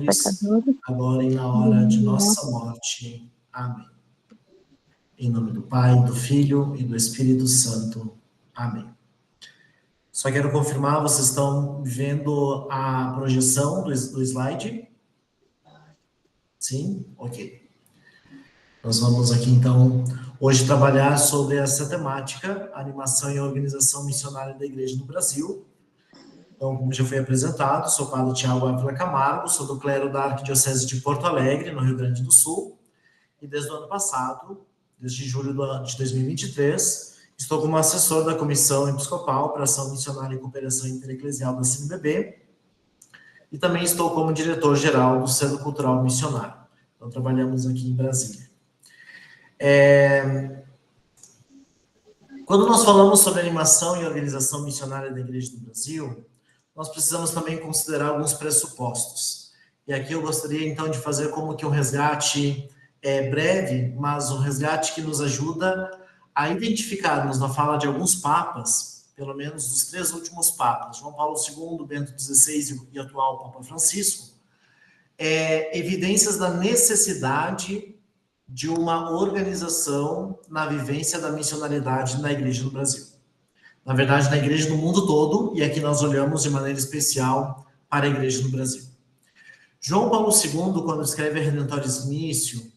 pecadores, agora e na hora de nossa morte. Amém. Em nome do Pai, do Filho e do Espírito Santo. Amém. Só quero confirmar, vocês estão vendo a projeção do slide? Sim? Ok. Nós vamos aqui, então, hoje trabalhar sobre essa temática, animação e organização missionária da Igreja no Brasil. Então, como já foi apresentado, sou o padre Tiago Ávila Camargo, sou do clero da Arquidiocese de Porto Alegre, no Rio Grande do Sul, e desde o ano passado, desde julho de 2023, estou como assessor da Comissão Episcopal para Ação Missionária e Cooperação Intereclesial da CNBB, e também estou como diretor-geral do Centro Cultural Missionário. Então, trabalhamos aqui em Brasília. Quando nós falamos sobre animação e organização missionária da Igreja do Brasil, nós precisamos também considerar alguns pressupostos. E aqui eu gostaria, então, de fazer como que um resgate breve, mas um resgate que nos ajuda a identificarmos na fala de alguns papas, pelo menos dos 3 últimos papas, João Paulo II, Bento XVI e atual Papa Francisco, evidências da necessidade de uma organização na vivência da missionalidade na Igreja no Brasil. Na verdade, na Igreja no mundo todo, e aqui nós olhamos de maneira especial para a Igreja no Brasil. João Paulo II, quando escreve a Redentoris Missio,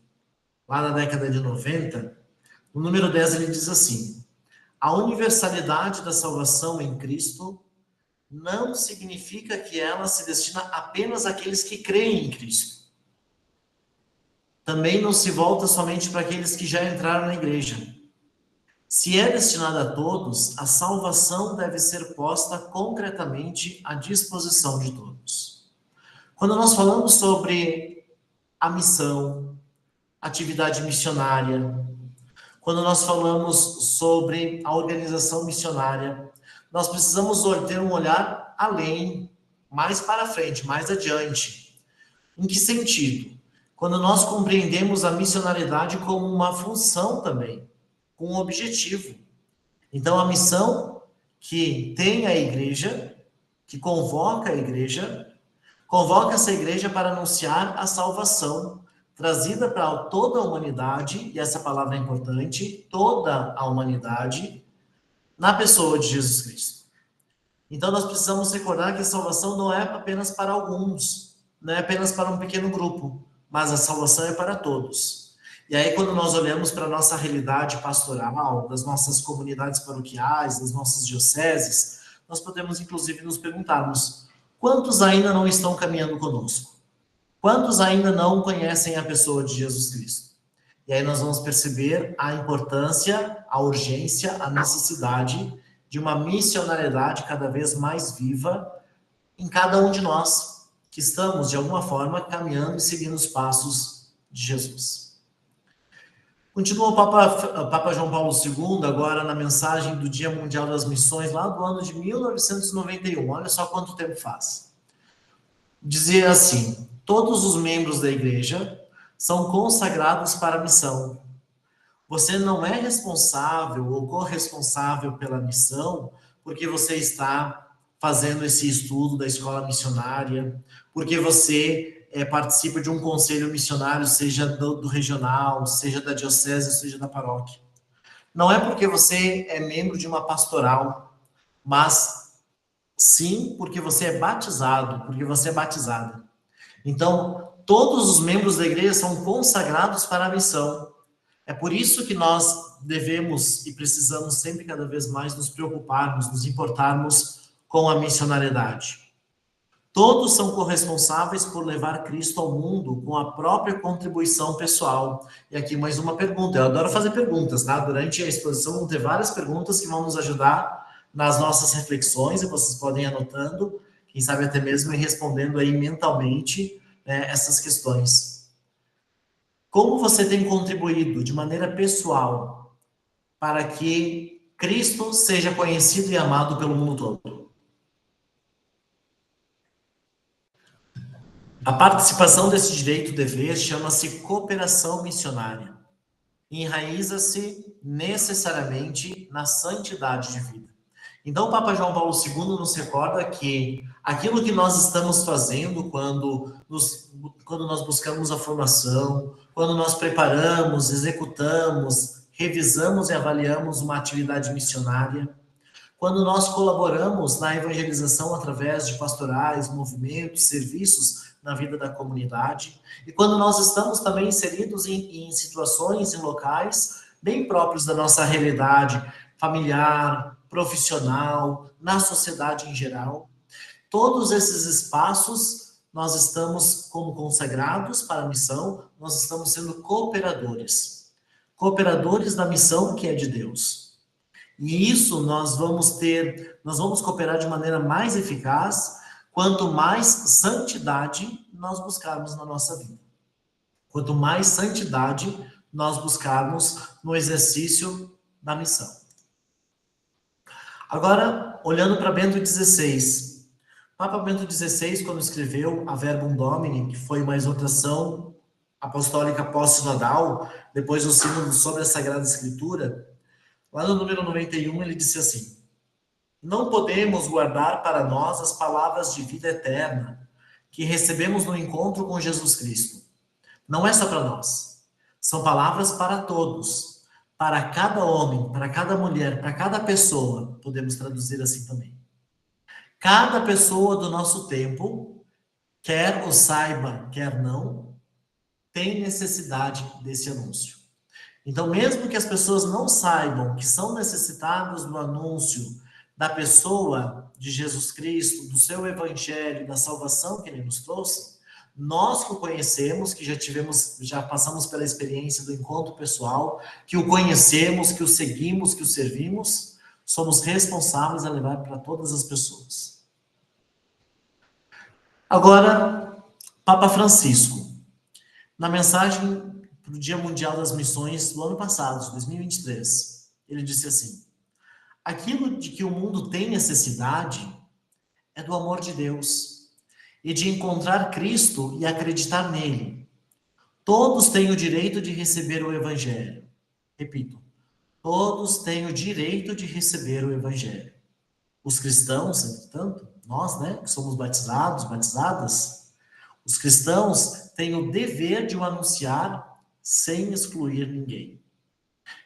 lá na década de 90, no número 10 ele diz assim: a universalidade da salvação em Cristo não significa que ela se destina apenas àqueles que creem em Cristo. Também não se volta somente para aqueles que já entraram na igreja. Se é destinada a todos, a salvação deve ser posta concretamente à disposição de todos. Quando nós falamos sobre a missão, atividade missionária, quando nós falamos sobre a organização missionária, nós precisamos ter um olhar além, mais para frente, mais adiante. Em que sentido? Quando nós compreendemos a missionalidade como uma função também, com um objetivo. Então, a missão que tem a igreja, que convoca a igreja, convoca essa igreja para anunciar a salvação trazida para toda a humanidade, e essa palavra é importante, toda a humanidade, na pessoa de Jesus Cristo. Então, nós precisamos recordar que a salvação não é apenas para alguns, não é apenas para um pequeno grupo, mas a salvação é para todos. E aí, quando nós olhamos para a nossa realidade pastoral, das nossas comunidades paroquiais, das nossas dioceses, nós podemos, inclusive, nos perguntarmos: quantos ainda não estão caminhando conosco? Quantos ainda não conhecem a pessoa de Jesus Cristo? E aí nós vamos perceber a importância, a urgência, a necessidade de uma missionariedade cada vez mais viva em cada um de nós, que estamos, de alguma forma, caminhando e seguindo os passos de Jesus. Continua o Papa João Paulo II, agora na mensagem do Dia Mundial das Missões, lá do ano de 1991. Olha só quanto tempo faz. Dizia assim: todos os membros da igreja são consagrados para a missão. Você não é responsável ou corresponsável pela missão porque você está fazendo esse estudo da escola missionária, porque você participa de um conselho missionário, seja do regional, seja da diocese, seja da paróquia. Não é porque você é membro de uma pastoral, mas sim porque você é batizado, porque você é batizada. Então, todos os membros da igreja são consagrados para a missão. É por isso que nós devemos e precisamos sempre cada vez mais nos preocuparmos, nos importarmos com a missionariedade. Todos são corresponsáveis por levar Cristo ao mundo com a própria contribuição pessoal. E aqui mais uma pergunta. Eu adoro fazer perguntas, tá? Durante a exposição vão ter várias perguntas que vão nos ajudar nas nossas reflexões, e vocês podem ir anotando, quem sabe até mesmo ir respondendo aí mentalmente, né, essas questões. Como você tem contribuído de maneira pessoal para que Cristo seja conhecido e amado pelo mundo todo? A participação desse direito-dever chama-se cooperação missionária. Enraiza-se necessariamente na santidade de vida. Então, o Papa João Paulo II nos recorda que aquilo que nós estamos fazendo quando nós buscamos a formação, quando nós preparamos, executamos, revisamos e avaliamos uma atividade missionária, quando nós colaboramos na evangelização através de pastorais, movimentos, serviços na vida da comunidade, e quando nós estamos também inseridos em situações, em locais bem próprios da nossa realidade familiar, profissional, na sociedade em geral, todos esses espaços nós estamos como consagrados para a missão, nós estamos sendo cooperadores, cooperadores da missão que é de Deus. E isso nós vamos cooperar de maneira mais eficaz quanto mais santidade nós buscarmos na nossa vida. Quanto mais santidade nós buscarmos no exercício da missão. Agora, olhando para Bento XVI. Papa Bento XVI, quando escreveu a Verbum Domini, que foi uma exortação apostólica pós-sinodal, depois do sínodo sobre a Sagrada Escritura, lá no número 91, ele disse assim: não podemos guardar para nós as palavras de vida eterna que recebemos no encontro com Jesus Cristo. Não é só para nós. São palavras para todos, para cada homem, para cada mulher, para cada pessoa. Podemos traduzir assim também. Cada pessoa do nosso tempo, quer o saiba, quer não, tem necessidade desse anúncio. Então, mesmo que as pessoas não saibam que são necessitadas do anúncio da pessoa de Jesus Cristo, do seu evangelho, da salvação que ele nos trouxe, nós que o conhecemos, que já passamos pela experiência do encontro pessoal, que o conhecemos, que o seguimos, que o servimos, somos responsáveis a levar para todas as pessoas. Agora, Papa Francisco, na mensagem para o Dia Mundial das Missões do ano passado, de 2023, ele disse assim: aquilo de que o mundo tem necessidade é do amor de Deus e de encontrar Cristo e acreditar nele. Todos têm o direito de receber o Evangelho. Repito, todos têm o direito de receber o Evangelho. Os cristãos, entretanto, nós, que somos batizados, batizadas, os cristãos têm o dever de o anunciar sem excluir ninguém.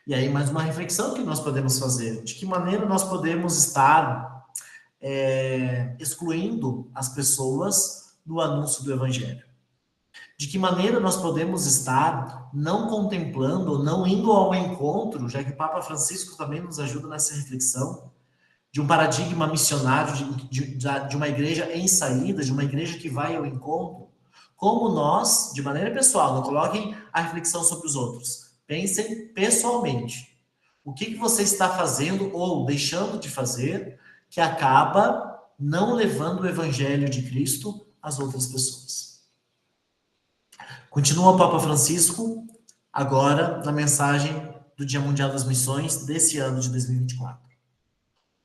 E aí, mais uma reflexão que nós podemos fazer. De que maneira nós podemos estar excluindo as pessoas do anúncio do Evangelho? De que maneira nós podemos estar não contemplando, não indo ao encontro, já que o Papa Francisco também nos ajuda nessa reflexão, de um paradigma missionário, de uma igreja em saída, de uma igreja que vai ao encontro, como nós, de maneira pessoal, não coloquem a reflexão sobre os outros, pensem pessoalmente. O que você está fazendo ou deixando de fazer que acaba não levando o Evangelho de Cristo às outras pessoas? Continua o Papa Francisco, agora na mensagem do Dia Mundial das Missões desse ano de 2024.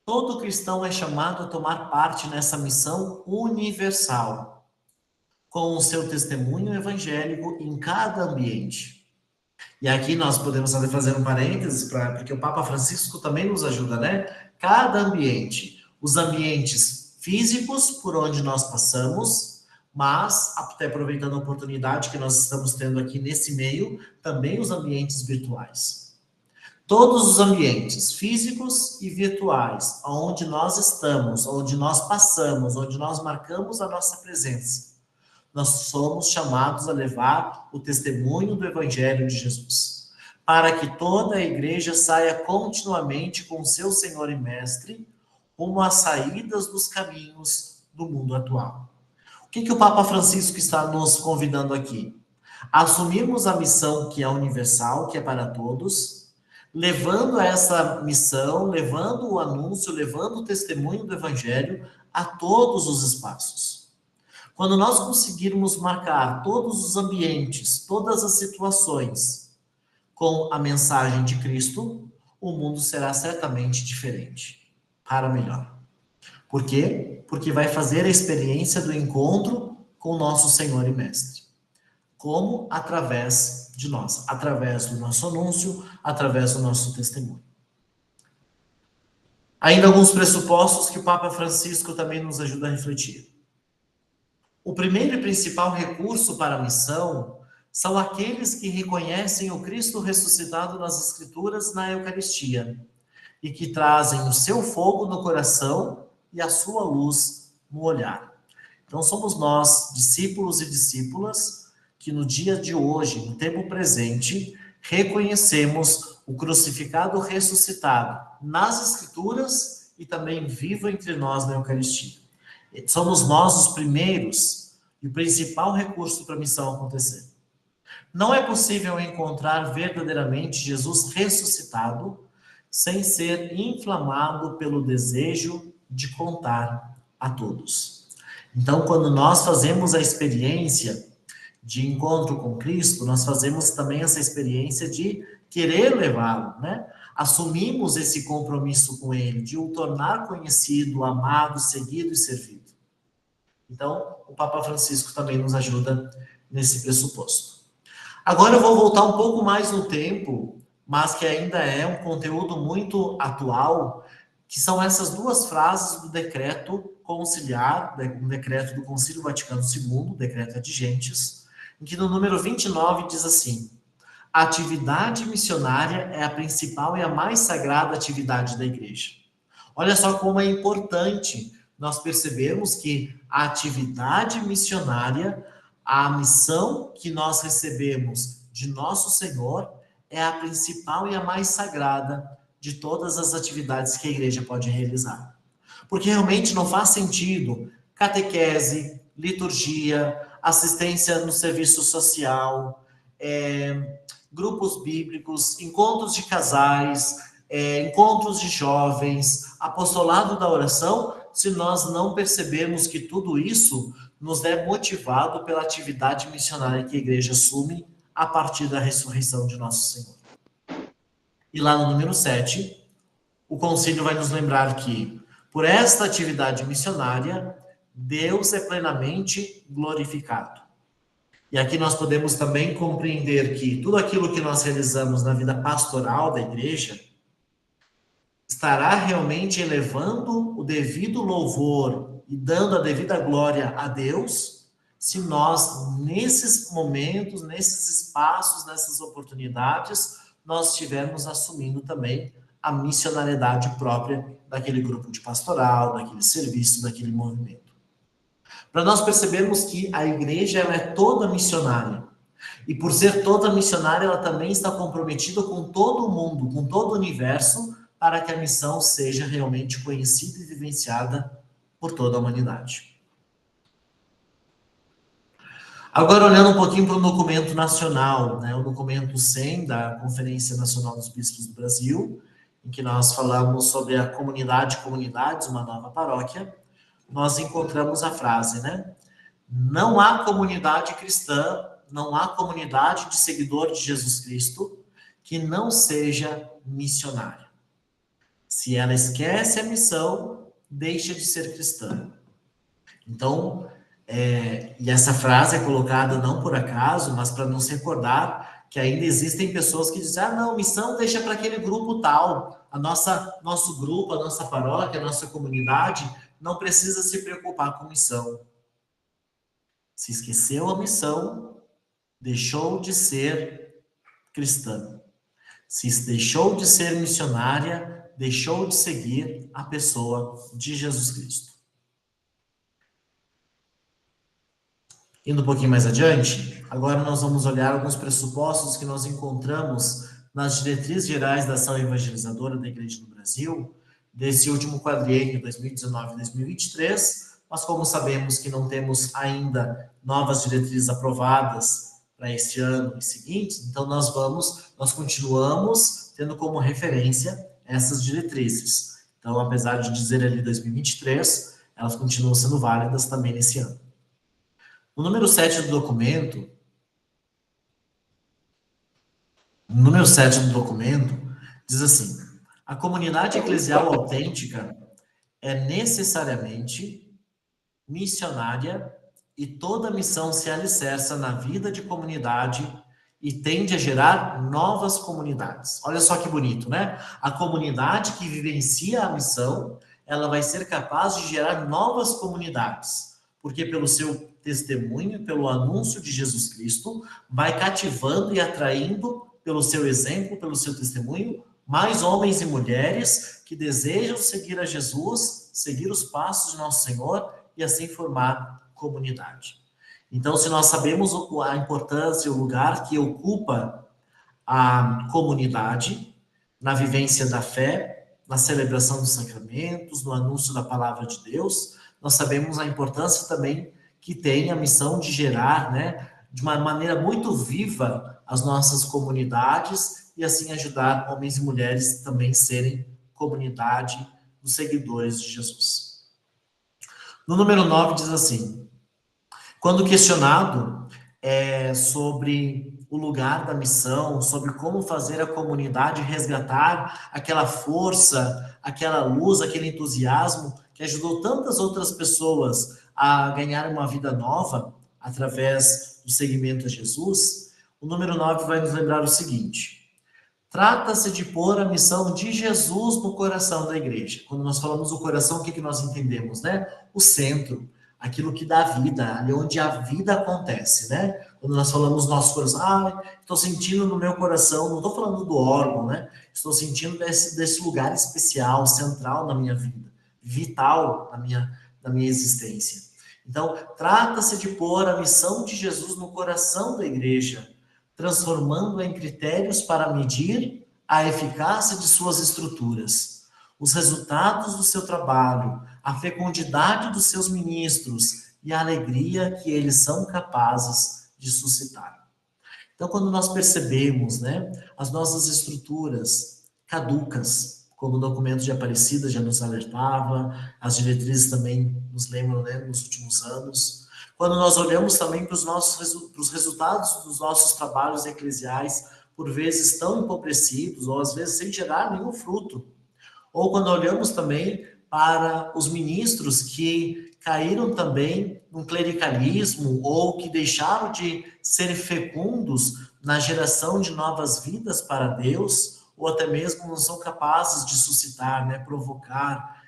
Todo cristão é chamado a tomar parte nessa missão universal, com o seu testemunho evangélico em cada ambiente. E aqui nós podemos fazer um parênteses, porque o Papa Francisco também nos ajuda, Cada ambiente, os ambientes físicos por onde nós passamos, mas, até aproveitando a oportunidade que nós estamos tendo aqui nesse meio, também os ambientes virtuais. Todos os ambientes físicos e virtuais, onde nós estamos, onde nós passamos, onde nós marcamos a nossa presença, nós somos chamados a levar o testemunho do Evangelho de Jesus, para que toda a igreja saia continuamente com seu Senhor e Mestre, rumo às saídas dos caminhos do mundo atual. O que o Papa Francisco está nos convidando aqui? A assumirmos a missão que é universal, que é para todos, levando essa missão, levando o anúncio, levando o testemunho do Evangelho a todos os espaços. Quando nós conseguirmos marcar todos os ambientes, todas as situações com a mensagem de Cristo, o mundo será certamente diferente, para melhor. Por quê? Porque vai fazer a experiência do encontro com o nosso Senhor e Mestre. Como? Através de nós, através do nosso anúncio, através do nosso testemunho. Ainda alguns pressupostos que o Papa Francisco também nos ajuda a refletir. O primeiro e principal recurso para a missão são aqueles que reconhecem o Cristo ressuscitado nas Escrituras na Eucaristia e que trazem o seu fogo no coração e a sua luz no olhar. Então somos nós, discípulos e discípulas, que no dia de hoje, no tempo presente, reconhecemos o crucificado ressuscitado nas Escrituras e também vivo entre nós na Eucaristia. Somos nós os primeiros e o principal recurso para a missão acontecer. Não é possível encontrar verdadeiramente Jesus ressuscitado sem ser inflamado pelo desejo de contar a todos. Então, quando nós fazemos a experiência de encontro com Cristo, nós fazemos também essa experiência de querer levá-lo, né? Assumimos esse compromisso com ele, de o tornar conhecido, amado, seguido e servido. Então, o Papa Francisco também nos ajuda nesse pressuposto. Agora eu vou voltar um pouco mais no tempo, mas que ainda é um conteúdo muito atual, que são essas duas frases do decreto conciliar, um decreto do Concílio Vaticano II, decreto Ad Gentes, em que no número 29 diz assim: a atividade missionária é a principal e a mais sagrada atividade da Igreja. Olha só como é importante nós percebermos que a atividade missionária, a missão que nós recebemos de nosso Senhor, é a principal e a mais sagrada de todas as atividades que a igreja pode realizar. Porque realmente não faz sentido catequese, liturgia, assistência no serviço social, grupos bíblicos, encontros de casais, encontros de jovens, apostolado da oração, se nós não percebermos que tudo isso nos é motivado pela atividade missionária que a igreja assume a partir da ressurreição de nosso Senhor. E lá no número 7, o concílio vai nos lembrar que, por esta atividade missionária, Deus é plenamente glorificado. E aqui nós podemos também compreender que tudo aquilo que nós realizamos na vida pastoral da igreja estará realmente elevando o devido louvor e dando a devida glória a Deus, se nós, nesses momentos, nesses espaços, nessas oportunidades, nós estivermos assumindo também a missionariedade própria daquele grupo de pastoral, daquele serviço, daquele movimento. Para nós percebermos que a igreja ela é toda missionária. E por ser toda missionária, ela também está comprometida com todo o mundo, com todo o universo, para que a missão seja realmente conhecida e vivenciada por toda a humanidade. Agora, olhando um pouquinho para o documento nacional, né, o documento 100 da Conferência Nacional dos Bispos do Brasil, em que nós falamos sobre a comunidade, comunidades, uma nova paróquia, nós encontramos a frase, né? Não há comunidade cristã, não há comunidade de seguidores de Jesus Cristo que não seja missionária. Se ela esquece a missão, deixa de ser cristã. Então, e essa frase é colocada não por acaso, mas para nos recordar que ainda existem pessoas que dizem, não, missão deixa para aquele grupo tal, nosso grupo, a nossa paróquia, a nossa comunidade não precisa se preocupar com missão. Se esqueceu a missão, deixou de ser cristã. Se deixou de ser missionária, deixou de seguir a pessoa de Jesus Cristo. Indo um pouquinho mais adiante, agora nós vamos olhar alguns pressupostos que nós encontramos nas diretrizes gerais da ação evangelizadora da Igreja no Brasil, desse último quadriênio 2019-2023, mas como sabemos que não temos ainda novas diretrizes aprovadas para este ano e seguintes, então nós continuamos tendo como referência essas diretrizes. Então, apesar de dizer ali 2023, elas continuam sendo válidas também nesse ano. No número 7 do documento, diz assim: a comunidade eclesial autêntica é necessariamente missionária e toda missão se alicerça na vida de comunidade e tende a gerar novas comunidades. Olha só que bonito, né? A comunidade que vivencia a missão, ela vai ser capaz de gerar novas comunidades, porque pelo seu testemunho, pelo anúncio de Jesus Cristo, vai cativando e atraindo, pelo seu exemplo, pelo seu testemunho, mais homens e mulheres que desejam seguir a Jesus, seguir os passos de nosso Senhor e assim formar comunidade. Então, se nós sabemos a importância e o lugar que ocupa a comunidade na vivência da fé, na celebração dos sacramentos, no anúncio da palavra de Deus, nós sabemos a importância também que tem a missão de gerar, né, de uma maneira muito viva as nossas comunidades e assim ajudar homens e mulheres também serem comunidade dos seguidores de Jesus. No número 9 diz assim: quando questionado sobre o lugar da missão, sobre como fazer a comunidade resgatar aquela força, aquela luz, aquele entusiasmo que ajudou tantas outras pessoas a ganhar uma vida nova através do seguimento a Jesus, o número 9 vai nos lembrar o seguinte: trata-se de pôr a missão de Jesus no coração da igreja. Quando nós falamos do coração, o que nós entendemos, né? O centro, aquilo que dá vida, ali onde a vida acontece, né? Quando nós falamos nosso coração, estou sentindo no meu coração, não estou falando do órgão, né? Estou sentindo desse lugar especial, central na minha vida, vital na minha existência. Então, trata-se de pôr a missão de Jesus no coração da igreja, transformando-a em critérios para medir a eficácia de suas estruturas, os resultados do seu trabalho, a fecundidade dos seus ministros e a alegria que eles são capazes de suscitar. Então, quando nós percebemos, né, as nossas estruturas caducas, como o documento de Aparecida já nos alertava, as diretrizes também nos lembram, né, nos últimos anos, quando nós olhamos também para os resultados dos nossos trabalhos eclesiais, por vezes tão empobrecidos, ou às vezes sem gerar nenhum fruto, ou quando olhamos também para os ministros que caíram também no clericalismo, ou que deixaram de ser fecundos na geração de novas vidas para Deus, ou até mesmo não são capazes de suscitar, né, provocar,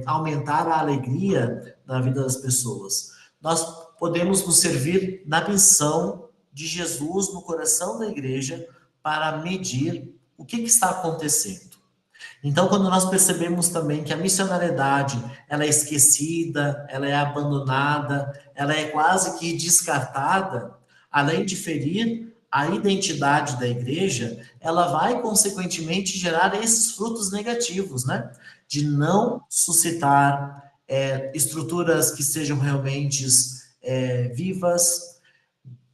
aumentar a alegria na vida das pessoas. Nós podemos nos servir na missão de Jesus no coração da igreja para medir o que está acontecendo. Então, quando nós percebemos também que a missionariedade ela é esquecida, ela é abandonada, ela é quase que descartada, além de ferir a identidade da igreja, ela vai, consequentemente, gerar esses frutos negativos, né? De não suscitar estruturas que sejam realmente vivas,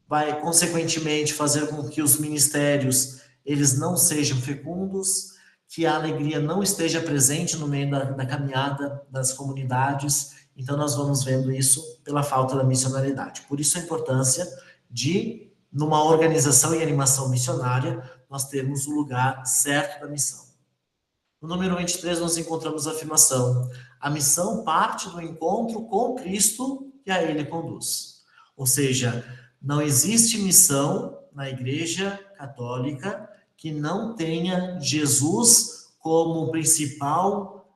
vai, consequentemente, fazer com que os ministérios eles não sejam fecundos, que a alegria não esteja presente no meio da caminhada das comunidades. Então, nós vamos vendo isso pela falta da missionariedade. Por isso, a importância de, numa organização e animação missionária, nós termos o lugar certo da missão. No número 23, nós encontramos a afirmação: a missão parte do encontro com Cristo e a Ele conduz. Ou seja, não existe missão na Igreja Católica que não tenha Jesus como principal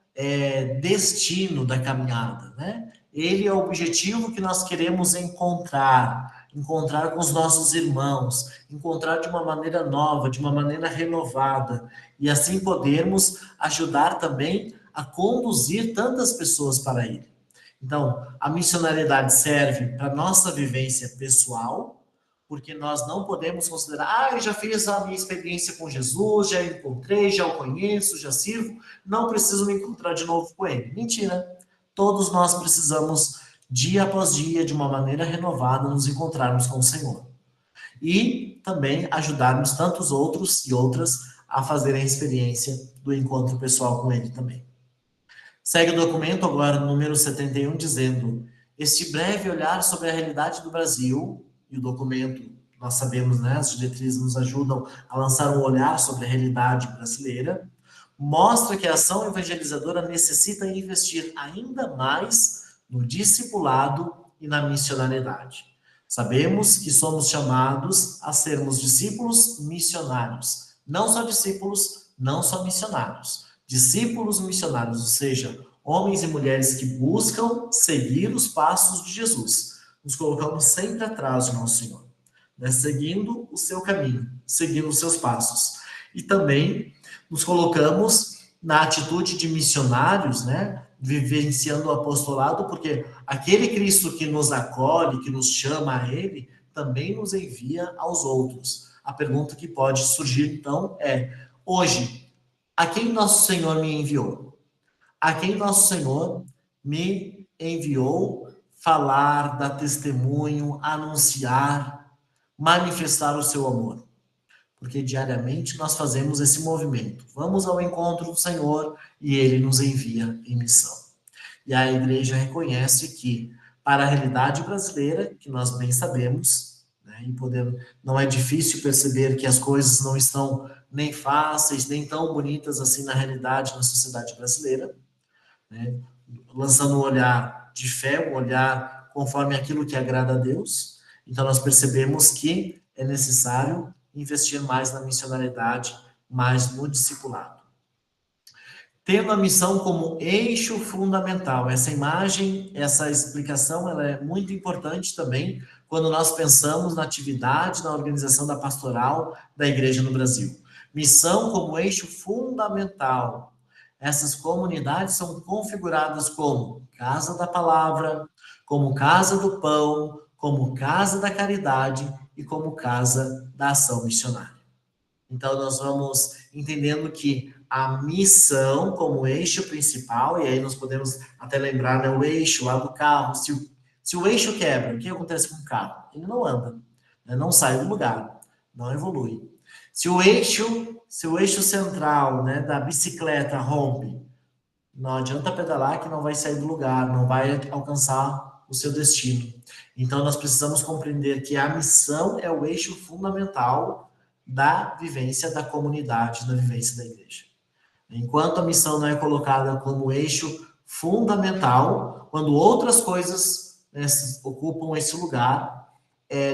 destino da caminhada, né? Ele é o objetivo que nós queremos encontrar com os nossos irmãos, encontrar de uma maneira nova, de uma maneira renovada, e assim podermos ajudar também a conduzir tantas pessoas para Ele. Então, a missionariedade serve para nossa vivência pessoal, porque nós não podemos considerar, eu já fiz a minha experiência com Jesus, já encontrei, já o conheço, já sirvo, não preciso me encontrar de novo com Ele. Mentira. Todos nós precisamos, dia após dia, de uma maneira renovada, nos encontrarmos com o Senhor. E também ajudarmos tantos outros e outras a fazerem a experiência do encontro pessoal com Ele também. Segue o documento agora, número 71, dizendo: este breve olhar sobre a realidade do Brasil, e o documento, nós sabemos, né, as diretrizes nos ajudam a lançar um olhar sobre a realidade brasileira, mostra que a ação evangelizadora necessita investir ainda mais no discipulado e na missionariedade. Sabemos que somos chamados a sermos discípulos missionários. Não só discípulos, não só missionários. Discípulos missionários, ou seja, homens e mulheres que buscam seguir os passos de Jesus. Nos colocamos sempre atrás de nosso Senhor, né? Seguindo o seu caminho, seguindo os seus passos. E também nos colocamos na atitude de missionários, né? Vivenciando o apostolado, porque aquele Cristo que nos acolhe, que nos chama a Ele, também nos envia aos outros. A pergunta que pode surgir, então, é: hoje, a quem nosso Senhor me enviou? A quem nosso Senhor me enviou falar, dar testemunho, anunciar, manifestar o seu amor? Porque diariamente nós fazemos esse movimento. Vamos ao encontro do Senhor e Ele nos envia em missão. E a igreja reconhece que, para a realidade brasileira, que nós bem sabemos, né, e não é difícil perceber que as coisas não estão nem fáceis, nem tão bonitas assim na realidade, na sociedade brasileira, né, lançando um olhar de fé, um olhar conforme aquilo que agrada a Deus. Então nós percebemos que é necessário investir mais na missionariedade, mais no discipulado. Tendo a missão como eixo fundamental. Essa imagem, essa explicação, ela é muito importante também quando nós pensamos na atividade, na organização da pastoral da igreja no Brasil. Missão como eixo fundamental. Essas comunidades são configuradas como casa da palavra, como casa do pão, como casa da caridade e como casa da ação missionária. Então, nós vamos entendendo que a missão como eixo principal, e aí nós podemos até lembrar, né, o eixo lá do carro. Se o eixo quebra, o que acontece com o carro? Ele não anda, né, não sai do lugar, não evolui. Se o eixo central, né, da bicicleta rompe, não adianta pedalar que não vai sair do lugar, não vai alcançar o seu destino. Então, nós precisamos compreender que a missão é o eixo fundamental da vivência da comunidade, da vivência da igreja. Enquanto a missão não é colocada como eixo fundamental, quando outras coisas, né, ocupam esse lugar,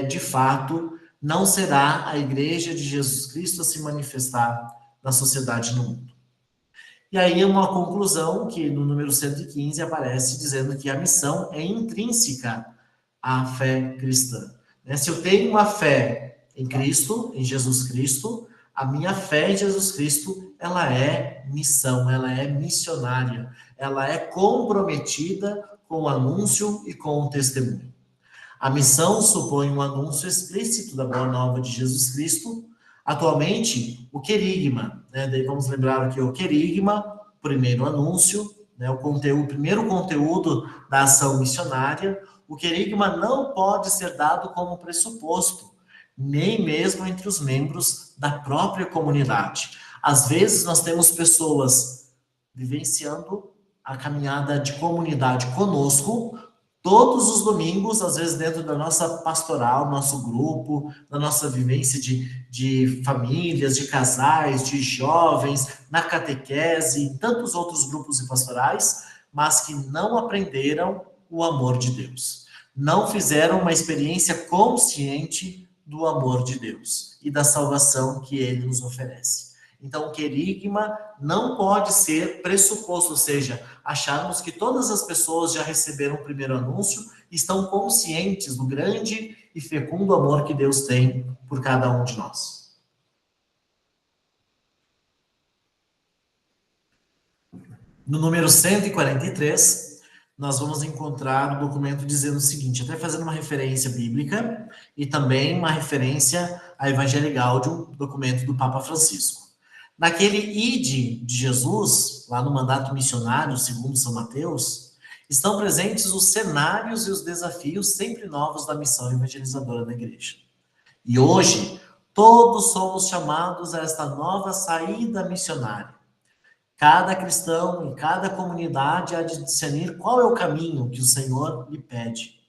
de fato, não será a igreja de Jesus Cristo a se manifestar na sociedade no mundo. E aí uma conclusão que no número 115 aparece dizendo que a missão é intrínseca à fé cristã. Se eu tenho uma fé em Cristo, em Jesus Cristo, a minha fé em Jesus Cristo, ela é missão, ela é missionária, ela é comprometida com o anúncio e com o testemunho. A missão supõe um anúncio explícito da boa nova de Jesus Cristo. Atualmente, o querigma, né? Daí vamos lembrar que o querigma, primeiro anúncio, né? O primeiro conteúdo da ação missionária. O querigma não pode ser dado como pressuposto, nem mesmo entre os membros da própria comunidade. Às vezes nós temos pessoas vivenciando a caminhada de comunidade conosco, todos os domingos, às vezes dentro da nossa pastoral, nosso grupo, da nossa vivência de famílias, de casais, de jovens, na catequese, em tantos outros grupos e pastorais, mas que não aprenderam o amor de Deus. Não fizeram uma experiência consciente do amor de Deus e da salvação que Ele nos oferece. Então, o querigma não pode ser pressuposto, ou seja, acharmos que todas as pessoas já receberam o primeiro anúncio e estão conscientes do grande e fecundo amor que Deus tem por cada um de nós. No número 143, nós vamos encontrar o documento dizendo o seguinte, até fazendo uma referência bíblica e também uma referência à Evangelii Gaudium, documento do Papa Francisco. Naquele ide de Jesus, lá no mandato missionário, segundo São Mateus, estão presentes os cenários e os desafios sempre novos da missão evangelizadora da igreja. E hoje, todos somos chamados a esta nova saída missionária. Cada cristão e cada comunidade há de discernir qual é o caminho que o Senhor lhe pede.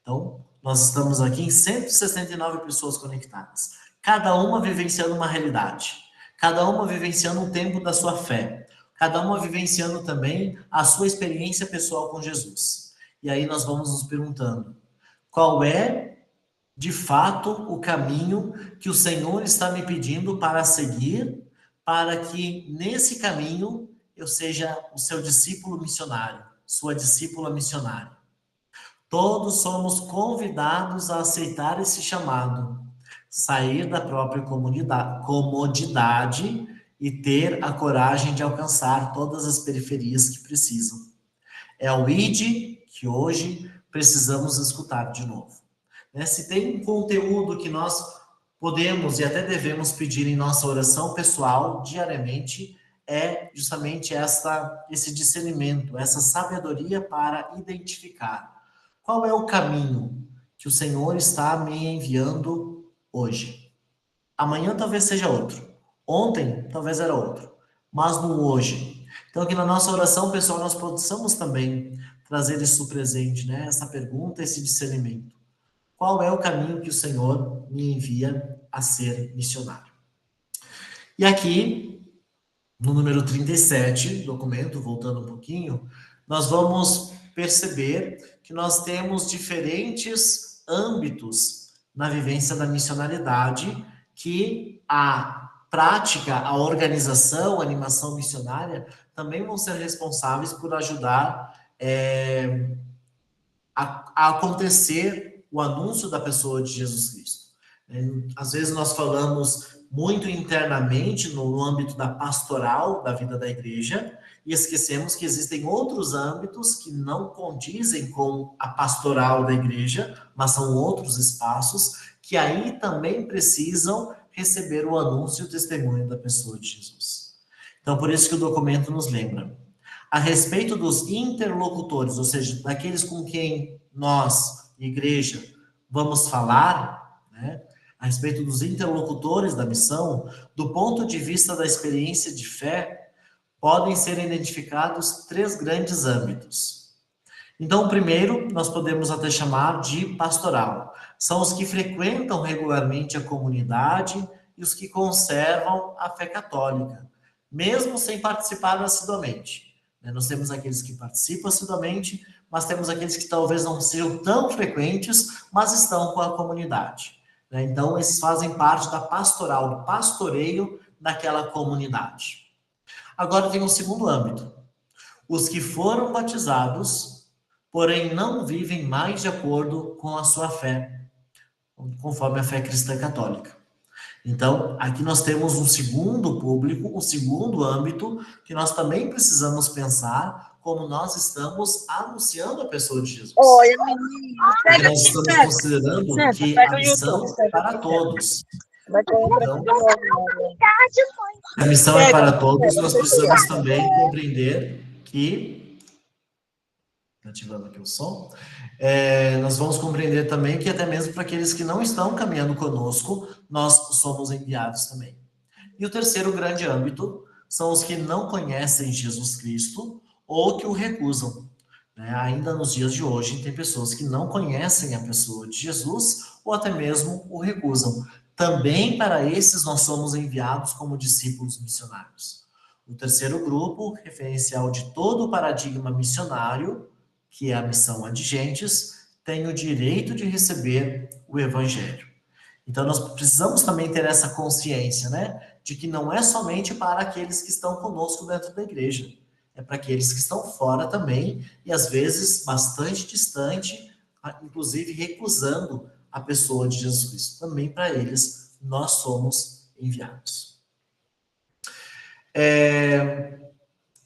Então, nós estamos aqui em 169 pessoas conectadas, cada uma vivenciando uma realidade. Cada uma vivenciando um tempo da sua fé. Cada uma vivenciando também a sua experiência pessoal com Jesus. E aí nós vamos nos perguntando, qual é de fato, o caminho que o Senhor está me pedindo para seguir, para que nesse caminho eu seja o seu discípulo missionário, sua discípula missionária. Todos somos convidados a aceitar esse chamado, sair da própria comodidade e ter a coragem de alcançar todas as periferias que precisam. É o ID que hoje precisamos escutar de novo. Se tem um conteúdo que nós podemos e até devemos pedir em nossa oração pessoal diariamente, é justamente esse discernimento, essa sabedoria para identificar qual é o caminho que o Senhor está me enviando hoje. Amanhã talvez seja outro. Ontem talvez era outro. Mas no hoje. Então que na nossa oração pessoal nós possamos também trazer isso presente, né? Essa pergunta, esse discernimento. Qual é o caminho que o Senhor me envia a ser missionário? E aqui, no número 37, documento, voltando um pouquinho, nós vamos perceber que nós temos diferentes âmbitos na vivência da missionalidade, que a prática, a organização, a animação missionária também vão ser responsáveis por ajudar a acontecer o anúncio da pessoa de Jesus Cristo. Às vezes nós falamos muito internamente no âmbito da pastoral da vida da igreja e esquecemos que existem outros âmbitos que não condizem com a pastoral da igreja, mas são outros espaços que aí também precisam receber o anúncio e o testemunho da pessoa de Jesus. Então, por isso que o documento nos lembra. A respeito dos interlocutores, ou seja, daqueles com quem nós, igreja, vamos falar, né? A respeito dos interlocutores da missão, do ponto de vista da experiência de fé, podem ser identificados 3 grandes âmbitos. Então, o primeiro, nós podemos até chamar de pastoral. São os que frequentam regularmente a comunidade e os que conservam a fé católica, mesmo sem participar assiduamente. Nós temos aqueles que participam assiduamente, mas temos aqueles que talvez não sejam tão frequentes, mas estão com a comunidade. Então, esses fazem parte da pastoral, do pastoreio daquela comunidade. Agora tem um segundo âmbito. Os que foram batizados, porém não vivem mais de acordo com a sua fé, conforme a fé cristã católica. Então, aqui nós temos um segundo público, um segundo âmbito, que nós também precisamos pensar como nós estamos anunciando a pessoa de Jesus. Oi, menina. Nós estamos considerando que a missão é para todos. Então, a missão é para todos, nós precisamos também compreender que... Ativando aqui o som. Nós vamos compreender também que até mesmo para aqueles que não estão caminhando conosco, nós somos enviados também. E o terceiro grande âmbito são os que não conhecem Jesus Cristo ou que o recusam. Ainda nos dias de hoje, tem pessoas que não conhecem a pessoa de Jesus ou até mesmo o recusam. Também para esses nós somos enviados como discípulos missionários. O terceiro grupo, referencial de todo o paradigma missionário, que é a missão Adigentes, tem o direito de receber o evangelho. Então, nós precisamos também ter essa consciência, de que não é somente para aqueles que estão conosco dentro da igreja, é para aqueles que estão fora também, e às vezes bastante distante, inclusive recusando a pessoa de Jesus Cristo. Também para eles, nós somos enviados.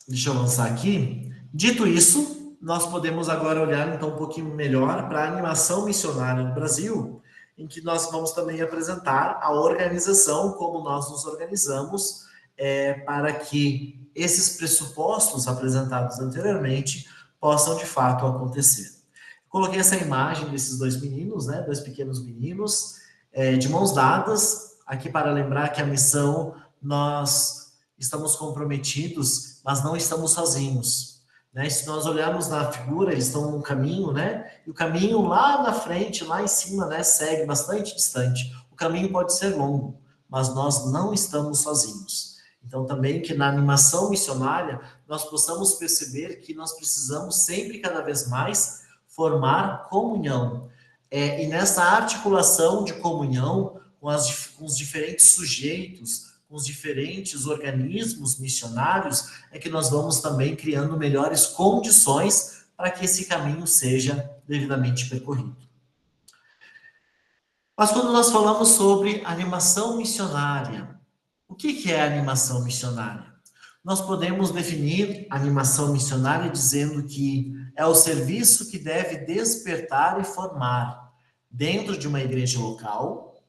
Deixa eu avançar aqui. Dito isso, nós podemos agora olhar então um pouquinho melhor para a animação missionária no Brasil, em que nós vamos também apresentar a organização, como nós nos organizamos, para que esses pressupostos apresentados anteriormente possam de fato acontecer. Coloquei essa imagem desses 2 meninos, 2 pequenos meninos, de mãos dadas, aqui para lembrar que a missão nós estamos comprometidos, mas não estamos sozinhos. Se nós olharmos na figura, eles estão num caminho, e o caminho lá na frente, lá em cima, segue bastante distante. O caminho pode ser longo, mas nós não estamos sozinhos. Então, também que na animação missionária, nós possamos perceber que nós precisamos sempre, cada vez mais, formar comunhão. E nessa articulação de comunhão com os diferentes sujeitos, com os diferentes organismos missionários, é que nós vamos também criando melhores condições para que esse caminho seja devidamente percorrido. Mas quando nós falamos sobre animação missionária, o que é animação missionária? Nós podemos definir animação missionária dizendo que é o serviço que deve despertar e formar, dentro de uma igreja local,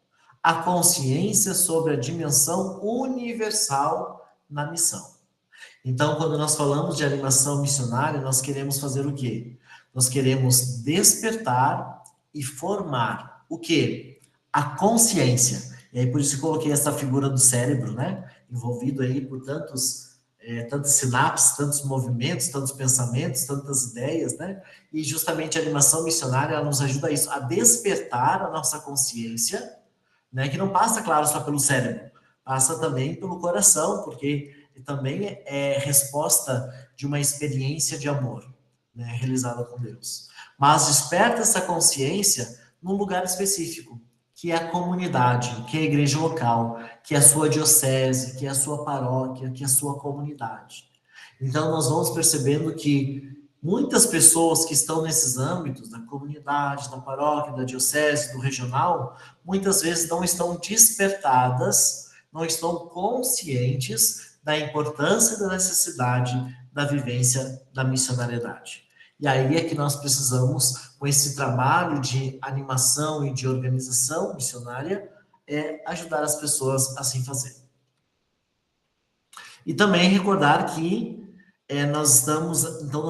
a consciência sobre a dimensão universal na missão. Então, quando nós falamos de animação missionária, nós queremos fazer o quê? Nós queremos despertar e formar o quê? A consciência. E aí, por isso que eu coloquei essa figura do cérebro, né? Envolvido aí por tantas sinapses, tantos movimentos, tantos pensamentos, tantas ideias, né? E justamente a animação missionária, ela nos ajuda a isso, a despertar a nossa consciência, né? Que não passa, claro, só pelo cérebro, passa também pelo coração, porque também é resposta de uma experiência de amor, né? Realizada com Deus. Mas desperta essa consciência num lugar específico, que é a comunidade, que é a igreja local, que é a sua diocese, que é a sua paróquia, que é a sua comunidade. Então, nós vamos percebendo que muitas pessoas que estão nesses âmbitos, da comunidade, da paróquia, da diocese, do regional, muitas vezes não estão despertadas, não estão conscientes da importância e da necessidade da vivência da missionariedade. E aí é que nós precisamos, com esse trabalho de animação e de organização missionária, ajudar as pessoas a assim fazer. E também recordar que nós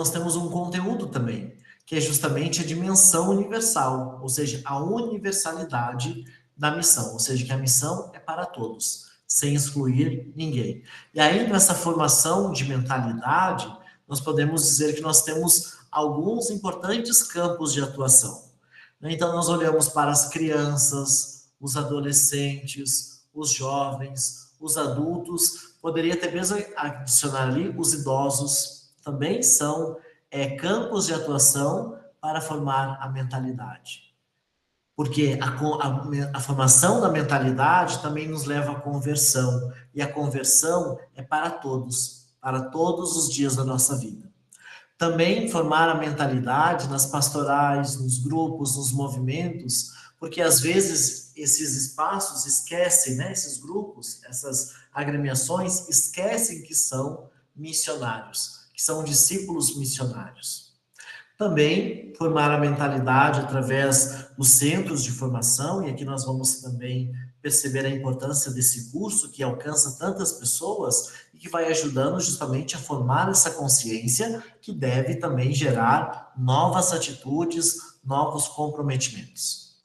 temos um conteúdo também, que é justamente a dimensão universal, ou seja, a universalidade da missão, ou seja, que a missão é para todos, sem excluir ninguém. E aí, nessa formação de mentalidade, nós podemos dizer que nós temos alguns importantes campos de atuação. Então, nós olhamos para as crianças, os adolescentes, os jovens, os adultos, poderia até mesmo adicionar ali os idosos, também são campos de atuação para formar a mentalidade. Porque a formação da mentalidade também nos leva à conversão, e a conversão é para todos os dias da nossa vida. Também formar a mentalidade nas pastorais, nos grupos, nos movimentos, porque às vezes esses espaços esquecem, né, esses grupos, essas agremiações, esquecem que são missionários, que são discípulos missionários. Também formar a mentalidade através dos centros de formação, e aqui nós vamos também perceber a importância desse curso que alcança tantas pessoas e que vai ajudando justamente a formar essa consciência que deve também gerar novas atitudes, novos comprometimentos.